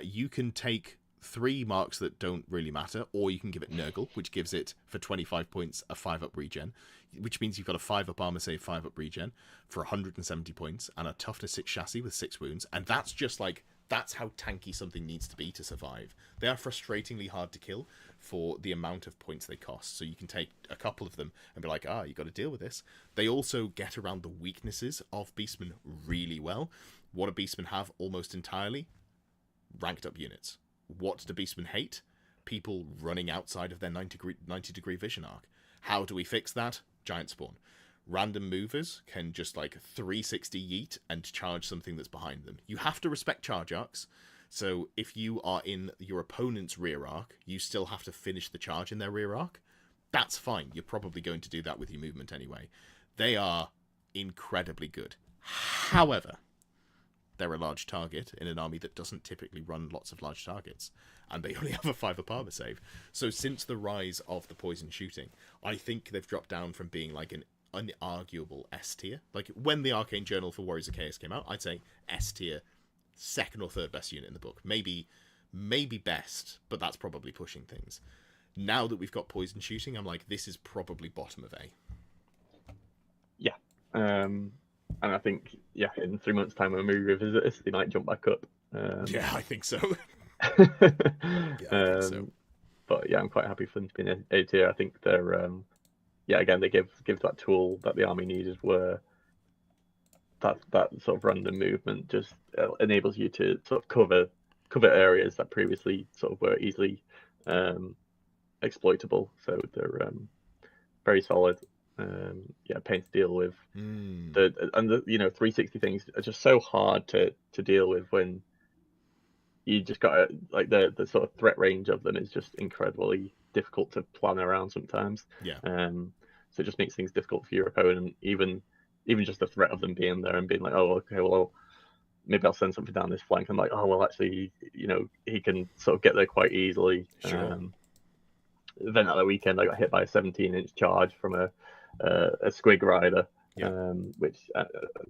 You can take 3 marks that don't really matter, or you can give it Nurgle, which gives it, for 25 points, a 5-up regen, which means you've got a 5-up armor save, 5-up regen for 170 points, and a toughness 6 chassis with 6 wounds. And that's just like, that's how tanky something needs to be to survive. They are frustratingly hard to kill for the amount of points they cost. So you can take a couple of them and be like, you got to deal with this. They also get around the weaknesses of Beastmen really well. What do Beastmen have almost entirely? Ranked up units. What do Beastmen hate? People running outside of their 90-degree vision arc. How do we fix that? Giant spawn. Random movers can just like 360 yeet and charge something that's behind them. You have to respect charge arcs. So if you are in your opponent's rear arc, you still have to finish the charge in their rear arc. That's fine. You're probably going to do that with your movement anyway. They are incredibly good. However, they're a large target in an army that doesn't typically run lots of large targets, and they only have a 5-up armor save. So since the rise of the poison shooting, I think they've dropped down from being like an unarguable S tier. Like when the Arcane Journal for Warriors of Chaos came out, I'd say S tier, second or third best unit in the book. Maybe best, but that's probably pushing things. Now that we've got poison shooting, I'm like, this is probably bottom of A. Yeah. And I think, in 3 months' time when we revisit this, they might jump back up. Yeah, I think so. I think so. But I'm quite happy for them to be in A tier. I think they're, again, they give that tool that the army needed, where that sort of random movement just enables you to sort of cover areas that previously sort of were easily exploitable. So they're very solid. Pain to deal with. The 360 things are just so hard to deal with when you just got like the sort of threat range of them is just incredibly difficult to plan around sometimes. So it just makes things difficult for your opponent. Even just the threat of them being there and being like, oh, okay, well, maybe I'll send something down this flank. I'm like, oh, well, actually, he can sort of get there quite easily. Sure. Event at the weekend, I got hit by a 17-inch charge from a squig rider, which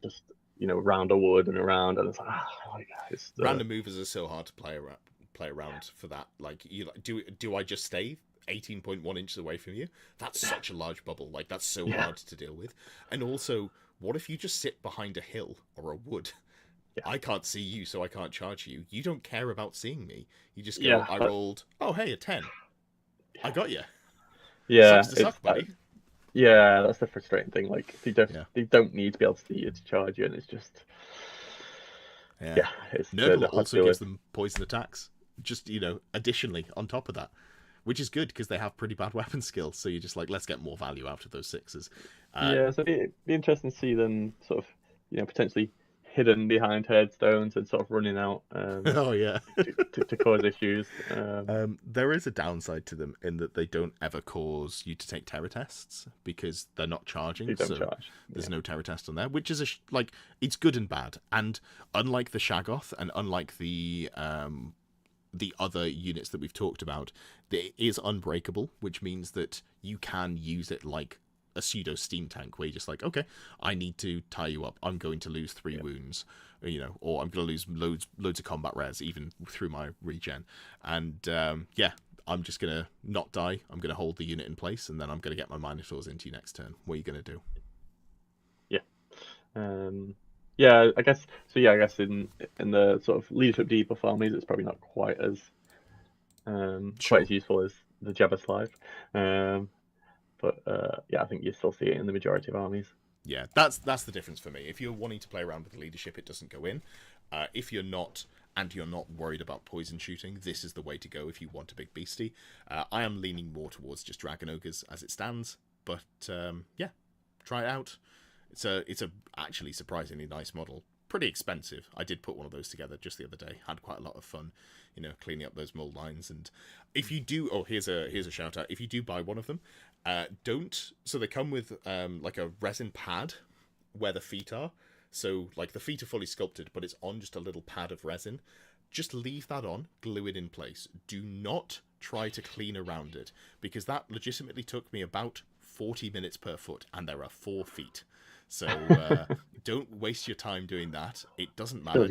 just round a wood and around, and it's like, random movers are so hard to play around for that. Like, do I just stay 18.1 inches away from you? That's such a large bubble. Like, that's so hard to deal with. And also, what if you just sit behind a hill or a wood? I can't see you, so I can't charge you. You don't care about seeing me. You just go, I rolled, oh, hey, a 10. I got you. Yeah, sucks to suck, buddy. That's the frustrating thing. Like, they don't need to be able to see you to charge you, and it's just it's Nurgle also gives them poison attacks, just additionally on top of that, which is good because they have pretty bad weapon skills. So you're just like, let's get more value out of those 6s. So it'd be interesting to see them sort of potentially hidden behind headstones and sort of running out to cause issues. There is a downside to them in that they don't ever cause you to take terror tests because they're not charging. They don't charge. There's no terror test on there, which is it's good and bad. And unlike the Shaggoth and unlike the other units that we've talked about, it is unbreakable, which means that you can use it like a pseudo steam tank, where you're just like, okay, I need to tie you up, I'm going to lose 3 wounds, or I'm going to lose loads of combat res even through my regen, and I'm just going to not die, I'm going to hold the unit in place, and then I'm going to get my Minotaurs into you next turn. What are you going to do? I guess so. I guess in the sort of leadership debuff armies, it's probably not quite as quite as useful as the Jabba Slave. But I think you still see it in the majority of armies. Yeah, that's the difference for me. If you're wanting to play around with the leadership, it doesn't go in. If you're not, and you're not worried about poison shooting, this is the way to go if you want a big beastie. I am leaning more towards just Dragon Ogres as it stands, but try it out. It's a actually surprisingly nice model. Pretty expensive. I did put one of those together just the other day. Had quite a lot of fun, cleaning up those mold lines. And if you do, here's a shout out. If you do buy one of them, don't. So they come with like a resin pad where the feet are. So like the feet are fully sculpted, but it's on just a little pad of resin. Just leave that on, glue it in place. Do not try to clean around it, because that legitimately took me about 40 minutes per foot, and there are 4 feet. So don't waste your time doing that. It doesn't matter.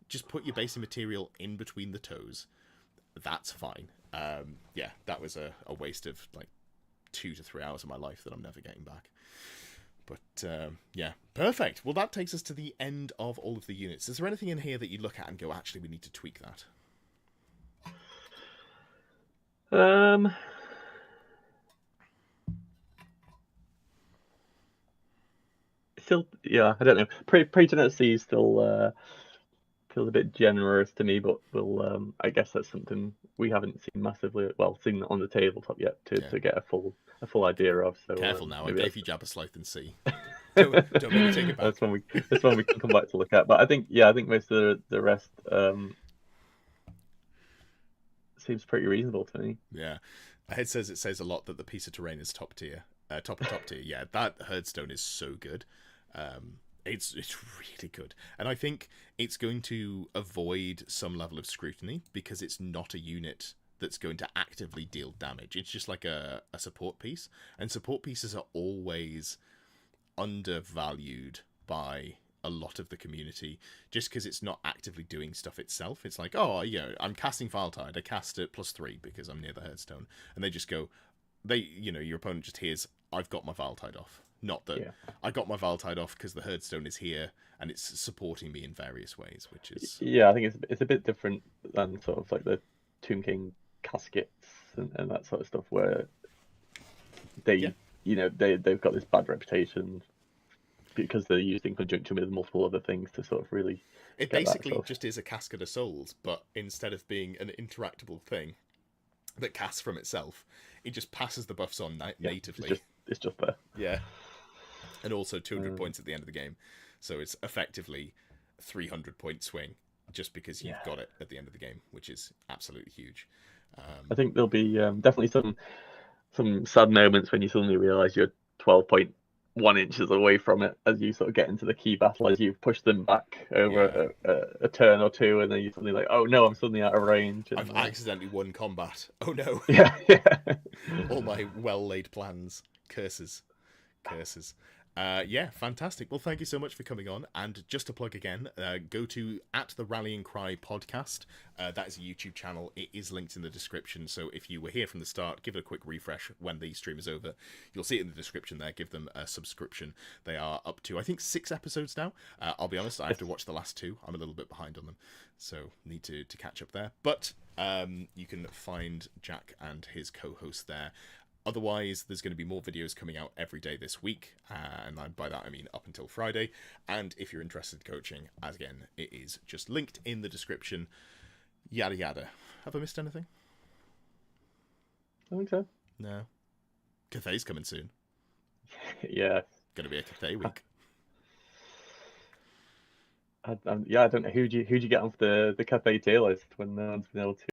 Just put your basing material in between the toes. that's fine. Yeah, that was a waste of like 2 to 3 hours of my life that I'm never getting back. But yeah, perfect. Well, that takes us to the end of all of the units. Is there anything in here that you look at and go, actually, we need to tweak that? Still, yeah, I don't know. Pre-Genet C still feels a bit generous to me, but we'll I guess that's something we haven't seen massively seen on the tabletop yet to get a full idea of. So Careful now, I maybe gave you Jabba Slythe and C. Don't make me take it back. That's one we can come back to look at. But I think most of the rest seems pretty reasonable to me. Yeah, it says a lot that the piece of terrain is top tier, top of top tier. Yeah, that herdstone is so good. It's really good, and I think it's going to avoid some level of scrutiny because it's not a unit that's going to actively deal damage. It's just like a support piece, and support pieces are always undervalued by a lot of the community just because it's not actively doing stuff itself. It's like, oh, I'm casting Viletide. I cast it +3 because I'm near the headstone, and they just go, your opponent just hears, I've got my Viletide off. Not that I got my Viletide off because the herdstone is here and it's supporting me in various ways, which is I think it's a bit different than sort of like the Tomb King caskets and that sort of stuff where they've got this bad reputation because they're used in conjunction with multiple other things to sort of really. It basically just is a Casket of Souls, but instead of being an interactable thing that casts from itself, it just passes the buffs on natively. It's just there. Yeah. And also 200 points at the end of the game. So it's effectively 300-point swing just because you've got it at the end of the game, which is absolutely huge. I think there'll be definitely some sad moments when you suddenly realise you're 12.1 inches away from it as you sort of get into the key battle, as you've pushed them back over a turn or two, and then you're suddenly like, oh no, I'm suddenly out of range. And, I've accidentally won combat. Oh no. Yeah. All my well-laid plans. Curses. Yeah, fantastic. Well, thank you so much for coming on. And just to plug again, go to @the_Rallying_Cry podcast. That is a YouTube channel. It is linked in the description. So if you were here from the start, give it a quick refresh when the stream is over. You'll see it in the description there. Give them a subscription. They are up to, I think, 6 episodes now. I'll be honest, I have to watch the last 2. I'm a little bit behind on them. So need to catch up there. But you can find Jack and his co-host there. Otherwise, there's going to be more videos coming out every day this week, and by that I mean up until Friday. And if you're interested in coaching, as again, it is just linked in the description. Yada yada. Have I missed anything? I think so. No. Cathay's coming soon. Yeah. Going to be a Cathay week. I don't know who'd you get on for the Cathay tier list when no one's been able to